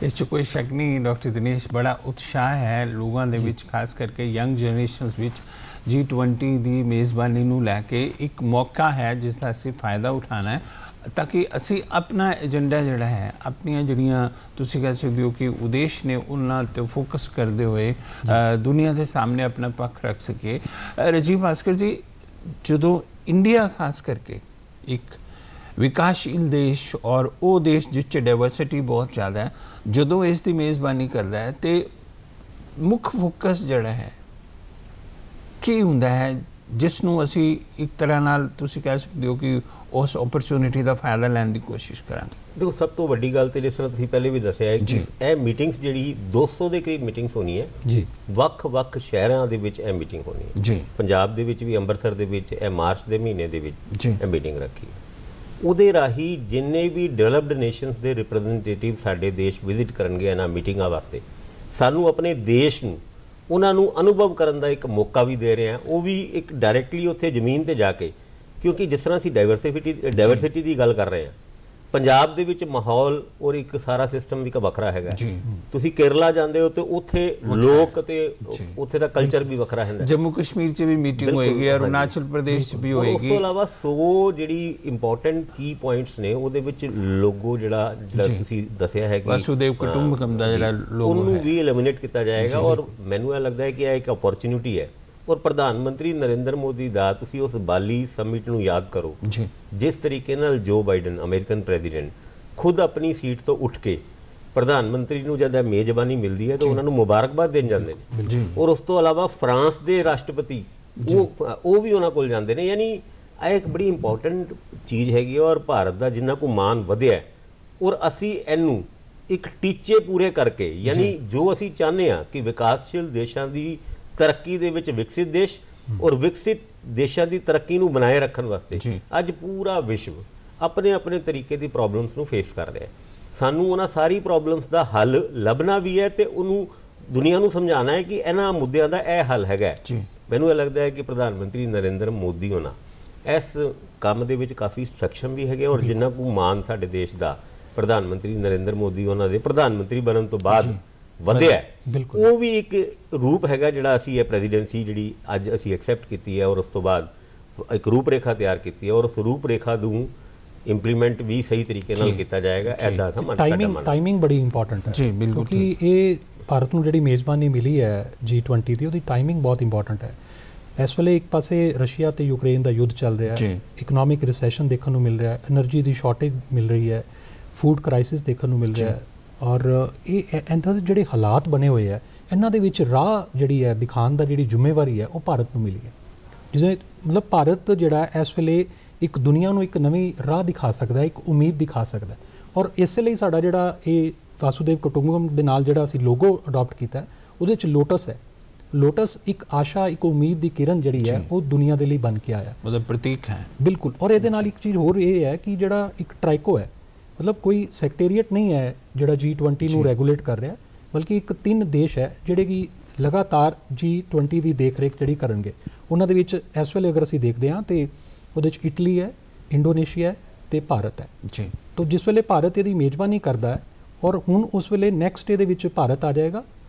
ਇਸ 'ਚ ਕੋਈ ਸ਼ੱਕ ਨਹੀਂ ਡਾਕਟਰ ਦਿਨੇਸ਼, ਬੜਾ ਉਤਸ਼ਾਹ ਹੈ ਲੋਕਾਂ ਦੇ ਵਿੱਚ, ਖਾਸ ਕਰਕੇ ਯੰਗ ਜਨਰੇਸ਼ਨਸ ਵਿੱਚ G20 ਦੀ ਮੇਜ਼ਬਾਨੀ ਨੂੰ ਲੈ ਕੇ ਇੱਕ ਮੌਕਾ ਹੈ ਜਿਸ ਦਾ ਅਸੀਂ ਫਾਇਦਾ ਉਠਾਉਣਾ ਹੈ ਤਾਂ ਕਿ ਅਸੀਂ ਆਪਣਾ ਏਜੰਡਾ ਜਿਹੜਾ ਹੈ, ਆਪਣੀਆਂ ਜਿਹੜੀਆਂ ਤੁਸੀਂ ਕਹਿ ਸਕਦੇ ਹੋ ਕਿ ਉਦੇਸ਼ ਨੇ ਉਹਨਾਂ 'ਤੇ ਫੋਕਸ ਕਰਦੇ ਹੋਏ ਦੁਨੀਆ ਦੇ ਸਾਹਮਣੇ ਆਪਣਾ ਪੱਖ ਰੱਖ ਸਕੀਏ। ਰਾਜੀਵ ਭਾਸਕਰ ਜੀ, ਜਦੋਂ ਇੰਡੀਆ ਖਾਸ ਕਰਕੇ ਇੱਕ ਵਿਕਾਸਸ਼ੀਲ ਦੇਸ਼ ਔਰ ਉਹ ਦੇਸ਼ ਜਿਸ 'ਚ ਡਾਇਵਰਸਿਟੀ ਬਹੁਤ ਜ਼ਿਆਦਾ ਹੈ, ਜਦੋਂ ਇਸ ਦੀ ਮੇਜ਼ਬਾਨੀ ਕਰਦਾ ਹੈ ਤੇ ਮੁੱਖ ਫੋਕਸ ਜਿਹੜਾ ਹੈ ਕੀ ਹੁੰਦਾ ਹੈ ਜਿਸ ਨੂੰ ਅਸੀਂ ਇੱਕ ਤਰ੍ਹਾਂ ਨਾਲ ਤੁਸੀਂ ਕਹਿ ਸਕਦੇ ਹੋ ਕਿ ਉਸ ਓਪਰਚੁਨਿਟੀ ਦਾ ਫਾਇਦਾ ਲੈਣ ਦੀ ਕੋਸ਼ਿਸ਼ ਕਰਾਂਗੇ? ਦੇਖੋ, ਸਭ ਤੋਂ ਵੱਡੀ ਗੱਲ ਤੇ ਜਿਸ ਤਰ੍ਹਾਂ ਤੁਸੀਂ ਪਹਿਲੇ ਵੀ ਦੱਸਿਆ ਹੈ ਕਿ ਇਹ ਮੀਟਿੰਗਸ ਜਿਹੜੀ 200 ਦੇ ਕਰੀਬ ਮੀਟਿੰਗਸ ਹੋਣੀ ਹੈ ਜੀ, ਵੱਖ-ਵੱਖ ਸ਼ਹਿਰਾਂ ਦੇ ਵਿੱਚ ਇਹ ਮੀਟਿੰਗ ਹੋਣੀ ਹੈ ਜੀ। ਪੰਜਾਬ ਦੇ ਵਿੱਚ ਵੀ, ਅੰਮ੍ਰਿਤਸਰ ਦੇ ਵਿੱਚ ਇਹ ਮਾਰਚ ਦੇ ਮਹੀਨੇ ਦੇ ਵਿੱਚ ਇਹ ਮੀਟਿੰਗ ਰੱਖੀ ਹੈ। ਉਹਦੇ ਰਾਹੀਂ ਜਿੰਨੇ ਵੀ ਡਿਵੈਲਪਡ ਨੇਸ਼ਨਸ ਦੇ ਰਿਪਰੈਜ਼ੈਂਟੇਟਿਵ ਸਾਡੇ ਦੇਸ਼ ਵਿਜ਼ਿਟ ਕਰਨਗੇ ਇਹਨਾਂ ਮੀਟਿੰਗਾਂ ਵਾਸਤੇ, ਸਾਨੂੰ ਆਪਣੇ ਦੇਸ਼ ਨੂੰ ਉਹਨਾਂ ਨੂੰ ਅਨੁਭਵ ਕਰਨ ਦਾ ਇੱਕ ਮੌਕਾ ਵੀ ਦੇ ਰਹੇ ਹਾਂ, ਉਹ ਵੀ ਇੱਕ ਡਾਇਰੈਕਟਲੀ ਉੱਥੇ ਜ਼ਮੀਨ ਤੇ ਜਾ ਕੇ। ਕਿਉਂਕਿ ਜਿਸ ਤਰ੍ਹਾਂ ਅਸੀਂ ਡਾਇਵਰਸਿਟੀ ਦੀ ਗੱਲ ਕਰ ਰਹੇ ਹਾਂ, ਪੰਜਾਬ ਦੇ ਵਿੱਚ ਮਾਹੌਲ ਔਰ ਇੱਕ ਸਾਰਾ ਸਿਸਟਮ ਵੀ ਵੱਖਰਾ ਹੈਗਾ। ਤੁਸੀਂ ਕੇਰਲਾ ਜਾਂਦੇ ਹੋ ਤੇ ਉੱਥੇ ਲੋਕ ਤੇ ਉੱਥੇ ਦਾ ਕਲਚਰ ਵੀ ਵੱਖਰਾ ਹੁੰਦਾ। ਜੰਮੂ ਕਸ਼ਮੀਰ 'ਚ ਵੀ ਮੀਟਿੰਗ ਹੋਏਗੀ, ਅਰੁਣਾਚਲ ਪ੍ਰਦੇਸ਼ 'ਚ ਵੀ ਹੋਏਗੀ। ਉਸ ਤੋਂ ਇਲਾਵਾ 100 ਜਿਹੜੀ ਇੰਪੋਰਟੈਂਟ ਕੀ ਪੁਆਇੰਟਸ ਨੇ ਉਹਦੇ ਵਿੱਚ ਲੋਗੋ ਜਿਹੜਾ ਤੁਸੀਂ ਦੱਸਿਆ ਹੈ ਕਿ ਵਸੂਦੇਵ ਕੁਟੁੰਬਕਮ ਦਾ ਜਿਹੜਾ ਲੋਗੋ ਹੈ ਉਹਨੂੰ ਵੀ ਐਲੀਮੀਨੇਟ ਕੀਤਾ ਜਾਏਗਾ। ਔਰ ਮੈਨੂੰ ਇਹ ਲੱਗਦਾ ਹੈ ਕਿ ਇਹ ਇੱਕ ਅਪੋਰਚੁਨਿਟੀ ਹੈ। ਔਰ ਪ੍ਰਧਾਨ ਮੰਤਰੀ ਨਰਿੰਦਰ ਮੋਦੀ ਦਾ ਤੁਸੀਂ ਉਸ ਬਾਲੀ ਸਮਿਟ ਨੂੰ ਯਾਦ ਕਰੋ, ਜਿਸ ਤਰੀਕੇ ਨਾਲ ਜੋ ਬਾਈਡਨ ਅਮਰੀਕਨ ਪ੍ਰੈਜ਼ੀਡੈਂਟ ਖੁਦ ਆਪਣੀ ਸੀਟ ਤੋਂ ਉੱਠ ਕੇ ਪ੍ਰਧਾਨ ਮੰਤਰੀ ਨੂੰ ਜਦ ਮੇਜ਼ਬਾਨੀ ਮਿਲਦੀ ਹੈ ਤਾਂ ਉਹਨਾਂ ਨੂੰ ਮੁਬਾਰਕਬਾਦ ਦੇਣ ਜਾਂਦੇ ਨੇ। ਔਰ ਉਸ ਤੋਂ ਇਲਾਵਾ ਫਰਾਂਸ ਦੇ ਰਾਸ਼ਟਰਪਤੀ ਉਹ ਵੀ ਉਹਨਾਂ ਕੋਲ ਜਾਂਦੇ ਨੇ। ਯਾਨੀ ਇਹ ਇੱਕ ਬੜੀ ਇੰਪੋਰਟੈਂਟ ਚੀਜ਼ ਹੈਗੀ। ਔਰ ਭਾਰਤ ਦਾ ਜਿੰਨਾ ਕੁ ਮਾਣ ਵਧਿਆ ਔਰ ਅਸੀਂ ਇਹਨੂੰ ਇੱਕ ਟੀਚੇ ਪੂਰੇ ਕਰਕੇ, ਯਾਨੀ ਜੋ ਅਸੀਂ ਚਾਹੁੰਦੇ ਹਾਂ ਕਿ ਵਿਕਾਸਸ਼ੀਲ ਦੇਸ਼ਾਂ ਦੀ ਤਰੱਕੀ ਦੇ ਵਿੱਚ ਵਿਕਸਿਤ ਦੇਸ਼ ਔਰ ਵਿਕਸਿਤ ਦੇਸ਼ਾਂ ਦੀ ਤਰੱਕੀ ਨੂੰ ਬਣਾਏ ਰੱਖਣ ਵਾਸਤੇ ਅੱਜ ਪੂਰਾ ਵਿਸ਼ਵ ਆਪਣੇ ਆਪਣੇ ਤਰੀਕੇ ਦੀ ਪ੍ਰੋਬਲਮਸ ਨੂੰ ਫੇਸ ਕਰ ਰਿਹਾ ਹੈ। ਸਾਨੂੰ ਉਹਨਾਂ ਸਾਰੀ ਪ੍ਰੋਬਲਮਸ ਦਾ ਹੱਲ ਲੱਭਣਾ ਵੀ ਹੈ ਤੇ ਉਹਨੂੰ ਦੁਨੀਆ ਨੂੰ ਸਮਝਾਉਣਾ ਹੈ ਕਿ ਇਹਨਾਂ ਮੁੱਦਿਆਂ ਦਾ ਇਹ ਹੱਲ ਹੈਗਾ। ਮੈਨੂੰ ਇਹ ਲੱਗਦਾ ਹੈ ਕਿ ਪ੍ਰਧਾਨ ਮੰਤਰੀ ਨਰਿੰਦਰ ਮੋਦੀ ਹੋਣਾ ਇਸ ਕੰਮ ਦੇ ਵਿੱਚ ਕਾਫੀ ਸક્ષਮ ਵੀ ਹੈਗੇ। ਔਰ ਜਿੰਨਾ ਕੁ ਮਾਣ ਸਾਡੇ ਦੇਸ਼ ਦਾ ਪ੍ਰਧਾਨ ਮੰਤਰੀ ਨਰਿੰਦਰ ਮੋਦੀ ਉਹਨਾਂ ਦੇ ਪ੍ਰਧਾਨ ਮੰਤਰੀ ਬਣਨ ਤੋਂ ਬਾਅਦ ਵਧਿਆ, ਉਹ ਵੀ ਇੱਕ ਰੂਪ ਹੈਗਾ ਜਿਹੜਾ ਅਸੀਂ ਇਹ ਪ੍ਰੈਜ਼ੀਡੈਂਸੀ ਜਿਹੜੀ ਅੱਜ ਅਸੀਂ ਐਕਸੈਪਟ ਕੀਤੀ ਹੈ ਔਰ ਉਸ ਤੋਂ ਬਾਅਦ ਇੱਕ ਰੂਪ ਰੇਖਾ ਤਿਆਰ ਕੀਤੀ ਹੈ ਔਰ ਉਸ ਰੂਪ ਰੇਖਾ ਨੂੰ ਇੰਪਲੀਮੈਂਟ ਵੀ ਸਹੀ ਤਰੀਕੇ ਨਾਲ ਕੀਤਾ ਜਾਏਗਾ। ਐਦਾਂ ਦਾ ਟਾਈਮਿੰਗ ਬੜੀ ਇੰਪੋਰਟੈਂਟ ਹੈ ਜੀ, ਬਿਲਕੁਲ, ਕਿਉਂਕਿ ਇਹ ਭਾਰਤ ਨੂੰ ਜਿਹੜੀ ਮੇਜ਼ਬਾਨੀ ਮਿਲੀ ਹੈ G20 ਦੀ, ਉਹਦੀ ਟਾਈਮਿੰਗ ਬਹੁਤ ਇੰਪੋਰਟੈਂਟ ਹੈ। ਇਸ ਵੇਲੇ ਇੱਕ ਪਾਸੇ ਰਸ਼ੀਆ ਤੇ ਯੂਕਰੇਨ ਦਾ ਯੁੱਧ ਚੱਲ ਰਿਹਾ ਹੈ, ਇਕਨੋਮਿਕ ਰਿਸੈਸ਼ਨ ਦੇਖਣ ਨੂੰ ਮਿਲ ਰਿਹਾ ਹੈ, એનર્ਜੀ ਦੀ ਸ਼ਾਰਟੇਜ ਮਿਲ ਰਹੀ ਹੈ, ਫੂਡ ਕ੍ਰਾਈਸਿਸ ਦੇਖਣ ਨੂੰ ਮਿਲ ਰਿਹਾ ਹੈ। ਔਰ ਇਹ ਇਹਨਾਂ ਦੇ ਜਿਹੜੇ ਹਾਲਾਤ ਬਣੇ ਹੋਏ ਆ, ਇਹਨਾਂ ਦੇ ਵਿੱਚ ਰਾਹ ਜਿਹੜੀ ਹੈ ਦਿਖਾਉਣ ਦਾ ਜਿਹੜੀ ਜ਼ਿੰਮੇਵਾਰੀ ਹੈ ਉਹ ਭਾਰਤ ਨੂੰ ਮਿਲੀ ਹੈ। ਜਿਵੇਂ ਮਤਲਬ ਭਾਰਤ ਜਿਹੜਾ ਇਸ ਵੇਲੇ ਇੱਕ ਦੁਨੀਆ ਨੂੰ ਇੱਕ ਨਵੀਂ ਰਾਹ ਦਿਖਾ ਸਕਦਾ ਹੈ, ਇੱਕ ਉਮੀਦ ਦਿਖਾ ਸਕਦਾ ਹੈ। ਔਰ ਇਸੇ ਲਈ ਸਾਡਾ ਜਿਹੜਾ ਇਹ ਵਾਸੂਦੇਵ ਕੁਟੁੰਬਕਮ ਦੇ ਨਾਲ ਜਿਹੜਾ ਅਸੀਂ ਲੋਗੋ ਅਡਾਪਟ ਕੀਤਾ ਉਹਦੇ ਵਿੱਚ ਲੋਟਸ ਹੈ। ਲੋਟਸ ਇੱਕ ਆਸ਼ਾ, ਇੱਕ ਉਮੀਦ ਦੀ ਕਿਰਨ ਜਿਹੜੀ ਹੈ ਉਹ ਦੁਨੀਆ ਦੇ ਲਈ ਬਣ ਕੇ ਆਇਆ, ਮਤਲਬ ਪ੍ਰਤੀਕ ਹੈ। ਬਿਲਕੁਲ। ਔਰ ਇਹਦੇ ਨਾਲ ਇੱਕ ਚੀਜ਼ ਹੋਰ ਇਹ ਹੈ ਕਿ ਜਿਹੜਾ ਇੱਕ ਟ੍ਰਾਈਕੋ ਹੈ, ਮਤਲਬ ਕੋਈ ਸੈਕਟੇਰੀਏਟ ਨਹੀਂ ਹੈ ਜਿਹੜਾ G20 ਨੂੰ ਰੈਗੂਲੇਟ ਕਰ ਰਿਹਾ, ਬਲਕਿ ਇੱਕ 3 ਦੇਸ਼ ਹੈ ਜਿਹੜੇ ਕਿ ਲਗਾਤਾਰ G20 ਦੀ ਦੇਖ-ਰੇਖ ਜਿਹੜੀ ਕਰਨਗੇ। ਉਹਨਾਂ ਦੇ ਵਿੱਚ ਇਸ ਵੇਲੇ ਅਗਰ ਅਸੀਂ ਦੇਖਦੇ ਹਾਂ ਤੇ ਉਹਦੇ 'ਚ ਇਟਲੀ ਹੈ, ਇੰਡੋਨੇਸ਼ੀਆ ਹੈ ਤੇ ਭਾਰਤ ਹੈ ਜੀ। ਤਾਂ ਜਿਸ ਵੇਲੇ ਭਾਰਤ ਇਹਦੀ ਮੇਜ਼ਬਾਨੀ ਕਰਦਾ ਹੈ ਔਰ ਹੁਣ ਉਸ ਵੇਲੇ ਨੈਕਸਟ ਡੇ ਦੇ ਵਿੱਚ ਭਾਰਤ ਆ ਜਾਏਗਾ,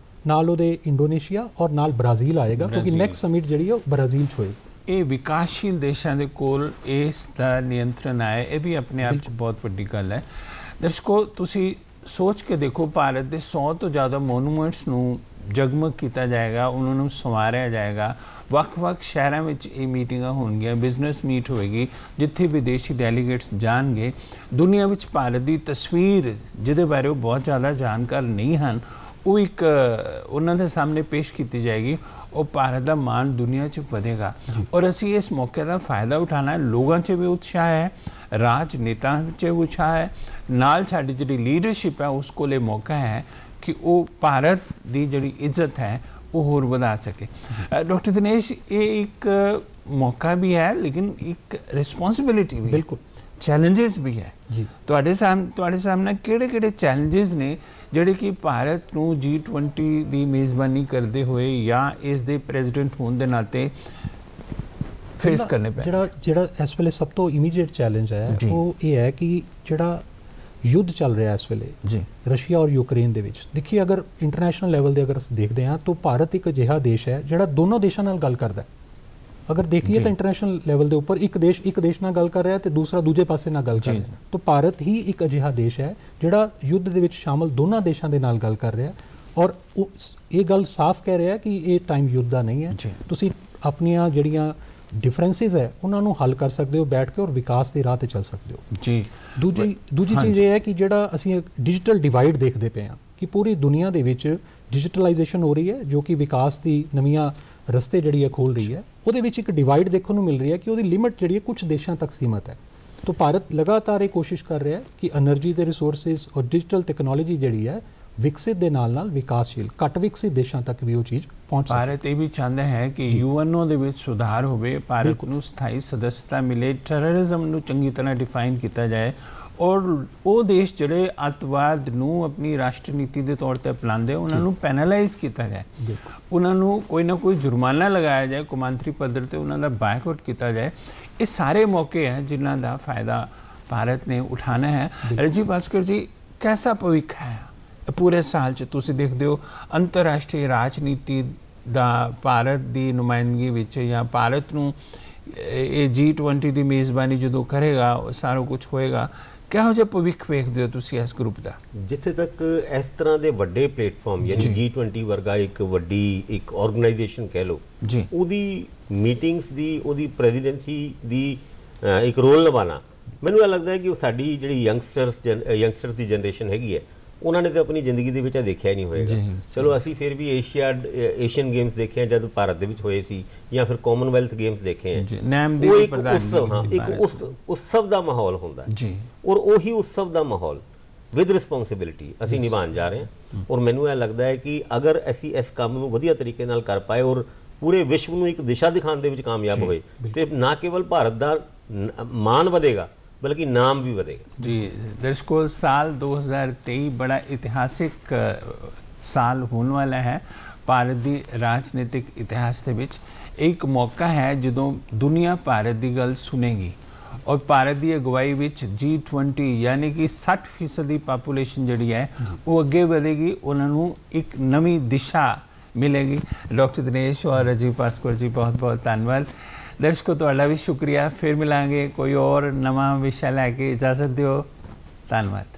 ਨਾਲ ਉਹਦੇ ਇੰਡੋਨੇਸ਼ੀਆ ਔਰ ਨਾਲ ਬ੍ਰਾਜ਼ੀਲ ਆਏਗਾ, ਕਿਉਂਕਿ ਨੈਕਸਟ ਸਮਿਟ ਜਿਹੜੀ ਉਹ ਬ੍ਰਾਜ਼ੀਲ 'ਚ ਹੋਏਗੀ। ਇਹ ਵਿਕਾਸਸ਼ੀਲ ਦੇਸ਼ਾਂ ਦੇ ਕੋਲ ਇਸ ਦਾ ਨਿਯੰਤਰਣ ਹੈ, ਇਹ ਵੀ ਆਪਣੇ ਆਪ 'ਚ ਬਹੁਤ ਵੱਡੀ ਗੱਲ ਹੈ। ਦਰਸ਼ਕੋ, ਤੁਸੀਂ ਸੋਚ ਕੇ ਦੇਖੋ, ਭਾਰਤ ਦੇ 100 ਤੋਂ ਜ਼ਿਆਦਾ ਮੋਨੂਮੈਂਟਸ ਨੂੰ ਜਗਮਗ ਕੀਤਾ ਜਾਏਗਾ, ਉਹਨਾਂ ਨੂੰ ਸੰਵਾਰਿਆ ਜਾਏਗਾ। ਵੱਖ-ਵੱਖ ਸ਼ਹਿਰਾਂ ਵਿੱਚ ਇਹ ਮੀਟਿੰਗਾਂ ਹੋਣਗੀਆਂ, ਬਿਜ਼ਨਸ ਮੀਟ ਹੋਏਗੀ ਜਿੱਥੇ ਵਿਦੇਸ਼ੀ ਡੈਲੀਗੇਟਸ ਜਾਣਗੇ। ਦੁਨੀਆ ਵਿੱਚ ਭਾਰਤ ਦੀ ਤਸਵੀਰ ਜਿਹਦੇ ਬਾਰੇ ਉਹ ਬਹੁਤ ਜ਼ਿਆਦਾ ਜਾਣਕਾਰ ਨਹੀਂ ਹਨ, ਉਹ ਇੱਕ ਉਹਨਾਂ ਦੇ ਸਾਹਮਣੇ ਪੇਸ਼ ਕੀਤੀ ਜਾਏਗੀ। ਉਹ ਭਾਰਤ ਦਾ ਮਾਣ ਦੁਨੀਆ 'ਚ ਵਧੇਗਾ ਔਰ ਅਸੀਂ ਇਸ ਮੌਕੇ ਦਾ ਫਾਇਦਾ ਉਠਾਉਣਾ ਹੈ। ਲੋਕਾਂ 'ਚ ਵੀ ਉਤਸ਼ਾਹ ਹੈ, ਰਾਜਨੇਤਾ 'ਚ ਉਤਸ਼ਾਹ ਹੈ, ਨਾਲ ਸਾਡੀ ਜਿਹੜੀ ਲੀਡਰਸ਼ਿਪ ਹੈ ਉਸ ਕੋਲ ਇਹ ਮੌਕਾ ਹੈ ਕਿ ਉਹ ਭਾਰਤ ਦੀ ਜਿਹੜੀ ਇੱਜ਼ਤ ਹੈ ਉਹ ਹੋਰ ਵਧਾ ਸਕੇ। ਡਾਕਟਰ ਦਿਨੇਸ਼, ਇਹ ਇੱਕ ਮੌਕਾ ਵੀ ਹੈ ਲੇਕਿਨ ਇੱਕ ਰਿਸਪੌਂਸਿਬਿਲਿਟੀ ਵੀ, ਬਿਲਕੁਲ ਚੈਲੰਜਸ ਵੀ ਹੈ ਜੀ। ਤੁਹਾਡੇ ਸਾਹਮਣੇ ਕਿਹੜੇ ਚੈਲੰਜਸ ਨੇ ਜਿਹੜੇ ਕਿ ਭਾਰਤ ਨੂੰ G20 ਦੀ ਮੇਜ਼ਬਾਨੀ ਕਰਦੇ ਹੋਏ ਜਾਂ ਇਸ ਦੇ ਪ੍ਰੈਜ਼ੀਡੈਂਟ ਹੋਣ ਦੇ ਨਾਤੇ ਫੇਸ ਕਰਨੇ ਪਏ? ਜਿਹੜਾ ਇਸ ਵੇਲੇ ਸਭ ਤੋਂ ਇਮੀਡੀਏਟ ਚੈਲੰਜ ਹੈ ਉਹ ਇਹ ਹੈ ਕਿ ਜਿਹੜਾ ਯੁੱਧ ਚੱਲ ਰਿਹਾ ਇਸ ਵੇਲੇ ਜੀ ਰਸ਼ੀਆ ਔਰ ਯੂਕਰੇਨ ਦੇ ਵਿੱਚ। ਦੇਖੀਏ, ਅਗਰ ਇੰਟਰਨੈਸ਼ਨਲ ਲੈਵਲ ਦੇ ਅਗਰ ਅਸੀਂ ਦੇਖਦੇ ਹਾਂ ਤਾਂ ਭਾਰਤ ਇੱਕ ਅਜਿਹਾ ਦੇਸ਼ ਹੈ ਜਿਹੜਾ ਦੋਨੋਂ ਦੇਸ਼ਾਂ ਨਾਲ ਗੱਲ ਕਰਦਾ ਹੈ। ਅਗਰ ਦੇਖੀਏ ਤਾਂ ਇੰਟਰਨੈਸ਼ਨਲ ਲੈਵਲ ਦੇ ਉੱਪਰ ਇੱਕ ਦੇਸ਼ ਨਾਲ ਗੱਲ ਕਰ ਰਿਹਾ ਤੇ ਦੂਸਰਾ ਦੂਜੇ ਪਾਸੇ ਨਾਲ ਗੱਲ ਕਰ ਰਿਹਾ, ਤਾਂ ਭਾਰਤ ਹੀ ਇੱਕ ਅਜਿਹਾ ਦੇਸ਼ ਹੈ ਜਿਹੜਾ ਯੁੱਧ ਦੇ ਵਿੱਚ ਸ਼ਾਮਲ ਦੋਨਾਂ ਦੇਸ਼ਾਂ ਦੇ ਨਾਲ ਗੱਲ ਕਰ ਰਿਹਾ ਔਰ ਇਹ ਗੱਲ ਸਾਫ਼ ਕਹਿ ਰਿਹਾ ਕਿ ਇਹ ਟਾਈਮ ਯੁੱਧ ਦਾ ਨਹੀਂ ਹੈ। ਤੁਸੀਂ ਆਪਣੀਆਂ ਜਿਹੜੀਆਂ ਡਿਫਰੈਂਸਿਸ ਹੈ ਉਹਨਾਂ ਨੂੰ ਹੱਲ ਕਰ ਸਕਦੇ ਹੋ ਬੈਠ ਕੇ ਔਰ ਵਿਕਾਸ ਦੀ ਰਾਹ ਤੇ ਚੱਲ ਸਕਦੇ ਹੋ ਜੀ। ਦੂਜੀ ਚੀਜ਼ ਇਹ ਹੈ ਕਿ ਜਿਹੜਾ ਅਸੀਂ ਇੱਕ ਡਿਜੀਟਲ ਡਿਵਾਈਡ ਦੇਖਦੇ ਪਏ ਹਾਂ ਕਿ ਪੂਰੀ ਦੁਨੀਆ ਦੇ ਵਿੱਚ ਡਿਜੀਟਲਾਈਜੇਸ਼ਨ ਹੋ ਰਹੀ ਹੈ ਜੋ ਕਿ ਵਿਕਾਸ ਦੀ ਨਵੀਆਂ ਰਸਤੇ ਜਿਹੜੀ ਹੈ ਖੋਲ ਰਹੀ ਹੈ। ਉਹਦੇ ਵਿੱਚ ਇੱਕ ਡਿਵਾਈਡ ਦੇਖਣ ਨੂੰ ਮਿਲ ਰਹੀ ਹੈ ਕਿ ਉਹਦੀ ਲਿਮਿਟ ਜਿਹੜੀ ਹੈ ਕੁਝ ਦੇਸ਼ਾਂ ਤੱਕ ਸੀਮਤ ਹੈ। ਤਾਂ ਭਾਰਤ ਲਗਾਤਾਰ ਇਹ ਕੋਸ਼ਿਸ਼ ਕਰ ਰਿਹਾ ਹੈ ਕਿ એનર્ਜੀ ਦੇ ਰਿਸੋਰਸਿਸ ਔਰ ਡਿਜੀਟਲ ਟੈਕਨੋਲੋਜੀ ਜਿਹੜੀ ਹੈ ਵਿਕਸਿਤ ਦੇ ਨਾਲ ਵਿਕਾਸਸ਼ੀਲ ਘੱਟ ਵਿਕਸਿਤ ਦੇਸ਼ਾਂ ਤੱਕ ਵੀ ਉਹ ਚੀਜ਼ ਪਹੁੰਚ ਸਕੇ। ਭਾਰਤ ਇਹ ਵੀ ਚਾਹੁੰਦਾ ਹੈ ਕਿ UNO ਦੇ ਵਿੱਚ ਸੁਧਾਰ ਹੋਵੇ, ਭਾਰਤ ਨੂੰ ਸਥਾਈ ਸਦੱਸਤਾ ਮਿਲੇ, ਟੈਰਰਿਜ਼ਮ ਨੂੰ ਚੰਗੀ ਤਰ੍ਹਾਂ ਡਿਫਾਈਨ ਕੀਤਾ ਜਾਏ ਔਰ ਉਹ ਦੇਸ਼ ਜਿਹੜੇ ਅੱਤਵਾਦ ਨੂੰ ਆਪਣੀ ਰਾਸ਼ਟਰੀ ਨੀਤੀ ਦੇ ਤੌਰ ਤੇ ਅਪਣਾਉਂਦੇ ਉਹਨਾਂ ਨੂੰ ਪੈਨਲਾਈਜ਼ ਕੀਤਾ ਜਾਏ, ਉਹਨਾਂ ਨੂੰ ਕੋਈ ਨਾ ਕੋਈ ਜੁਰਮਾਨਾ ਲਗਾਇਆ ਜਾਏ, ਕੌਮਾਂਤਰੀ ਪੱਧਰ ਤੇ ਉਹਨਾਂ ਦਾ ਬਾਇਕਾਟ ਕੀਤਾ ਜਾਏ। ਇਹ ਸਾਰੇ ਮੌਕੇ ਹੈ ਜਿਨ੍ਹਾਂ ਦਾ ਫਾਇਦਾ ਭਾਰਤ ਨੇ ਉਠਾਣਾ ਹੈ। ਰਾਜੀਵ ਭਾਸਕਰ ਜੀ, ਕੈਸਾ ਭਵਿੱਖ ਹੈ ਪੂਰੇ ਸਾਲ 'ਚ? ਤੁਸੀਂ ਦੇਖਦੇ ਹੋ ਅੰਤਰਰਾਸ਼ਟਰੀ ਰਾਜਨੀਤੀ ਦਾ ਭਾਰਤ ਦੀ ਨੁਮਾਇੰਦਗੀ ਵਿੱਚ ਜਾਂ ਭਾਰਤ ਨੂੰ ਇਹ G20 ਦੀ ਮੇਜ਼ਬਾਨੀ ਜਦੋਂ ਕਰੇਗਾ ਸਾਰਾ ਕੁਝ ਹੋਏਗਾ, ਕਿਹੋ ਜਿਹਾ ਭਵਿੱਖ ਵੇਖਦੇ ਹੋ ਤੁਸੀਂ ਇਸ ਗਰੁੱਪ ਦਾ? ਜਿੱਥੇ ਤੱਕ ਇਸ ਤਰ੍ਹਾਂ ਦੇ ਵੱਡੇ ਪਲੇਟਫਾਰਮ ਯਾਨੀ G20 ਵਰਗਾ ਇੱਕ ਵੱਡੀ ਇੱਕ ਆਰਗੇਨਾਈਜੇਸ਼ਨ ਕਹਿ ਲਓ ਜੀ, ਉਹਦੀ ਮੀਟਿੰਗਸ ਦੀ ਉਹਦੀ ਪ੍ਰੈਜ਼ੀਡੈਂਸੀ ਦੀ ਇੱਕ ਰੋਲ ਨਿਭਾਉਣਾ, ਮੈਨੂੰ ਇਹ ਲੱਗਦਾ ਹੈ ਕਿ ਉਹ ਸਾਡੀ ਜਿਹੜੀ ਯੰਗਸਟਰਸ ਦੀ ਜਨਰੇਸ਼ਨ ਹੈਗੀ ਹੈ ਉਹਨਾਂ ਨੇ ਤਾਂ ਆਪਣੀ ਜ਼ਿੰਦਗੀ ਦੇ ਵਿੱਚ ਇਹ ਦੇਖਿਆ ਹੀ ਨਹੀਂ ਹੋਏਗਾ। ਚਲੋ ਅਸੀਂ ਫਿਰ ਵੀ ਏਸ਼ੀਅਨ ਗੇਮਸ ਦੇਖੇ ਜਦ ਭਾਰਤ ਦੇ ਵਿੱਚ ਹੋਏ ਸੀ ਜਾਂ ਫਿਰ ਕਾਮਨਵੈਲਥ ਗੇਮਸ ਦੇਖੇ ਹੈ, ਉਹ ਇੱਕ ਉਤਸਵ ਦਾ ਮਾਹੌਲ ਹੁੰਦਾ ਹੈ ਔਰ ਉਹੀ ਉਤਸਵ ਦਾ ਮਾਹੌਲ ਵਿਦ ਰਿਸਪੌਂਸਿਬਿਲਿਟੀ ਅਸੀਂ ਨਿਭਾਉਣ ਜਾ ਰਹੇ ਹਾਂ। ਔਰ ਮੈਨੂੰ ਇਹ ਲੱਗਦਾ ਹੈ ਕਿ ਅਗਰ ਅਸੀਂ ਇਸ ਕੰਮ ਨੂੰ ਵਧੀਆ ਤਰੀਕੇ ਨਾਲ ਕਰ ਪਾਏ ਔਰ ਪੂਰੇ ਵਿਸ਼ਵ ਨੂੰ ਇੱਕ ਦਿਸ਼ਾ ਦਿਖਾਉਣ ਦੇ ਵਿੱਚ ਕਾਮਯਾਬ ਹੋਏ ਤੇ ਨਾ ਕੇਵਲ ਭਾਰਤ ਦਾ ਮਾਣ ਵਧੇਗਾ बल्कि नाम भी बढ़ेगा जी। दर्शकों, साल 2023 बड़ा इतिहासिक साल होने वाला है ਭਾਰਤ ਦੀ ਰਾਜਨੀਤਿਕ ਇਤਿਹਾਸ ਦੇ ਵਿੱਚ। ਇੱਕ ਮੌਕਾ ਹੈ ਜਦੋਂ ਦੁਨੀਆ ਭਾਰਤ ਦੀ ਗੱਲ ਸੁਣੇਗੀ ਔਰ ਭਾਰਤ ਦੀ ਅਗਵਾਈ ਵਿੱਚ G20 ਯਾਨੀ ਕਿ 60% ਦੀ ਪਾਪੂਲੇਸ਼ਨ ਜਿਹੜੀ ਹੈ ਉਹ ਅੱਗੇ ਵਧੇਗੀ, ਉਹਨਾਂ ਨੂੰ ਇੱਕ ਨਵੀਂ ਦਿਸ਼ਾ ਮਿਲੇਗੀ। ਡਾਕਟਰ ਦਿਨੇਸ਼ और राजीव भास्कर जी बहुत बहुत धन्यवाद। दर्शकों, ਤੁਹਾਡਾ ਵੀ ਸ਼ੁਕਰੀਆ। ਫਿਰ ਮਿਲਾਂਗੇ ਕੋਈ ਹੋਰ ਨਵਾਂ ਵਿਸ਼ਾ ਲੈ ਕੇ। ਇਜਾਜ਼ਤ ਦਿਓ। ਧੰਨਵਾਦ।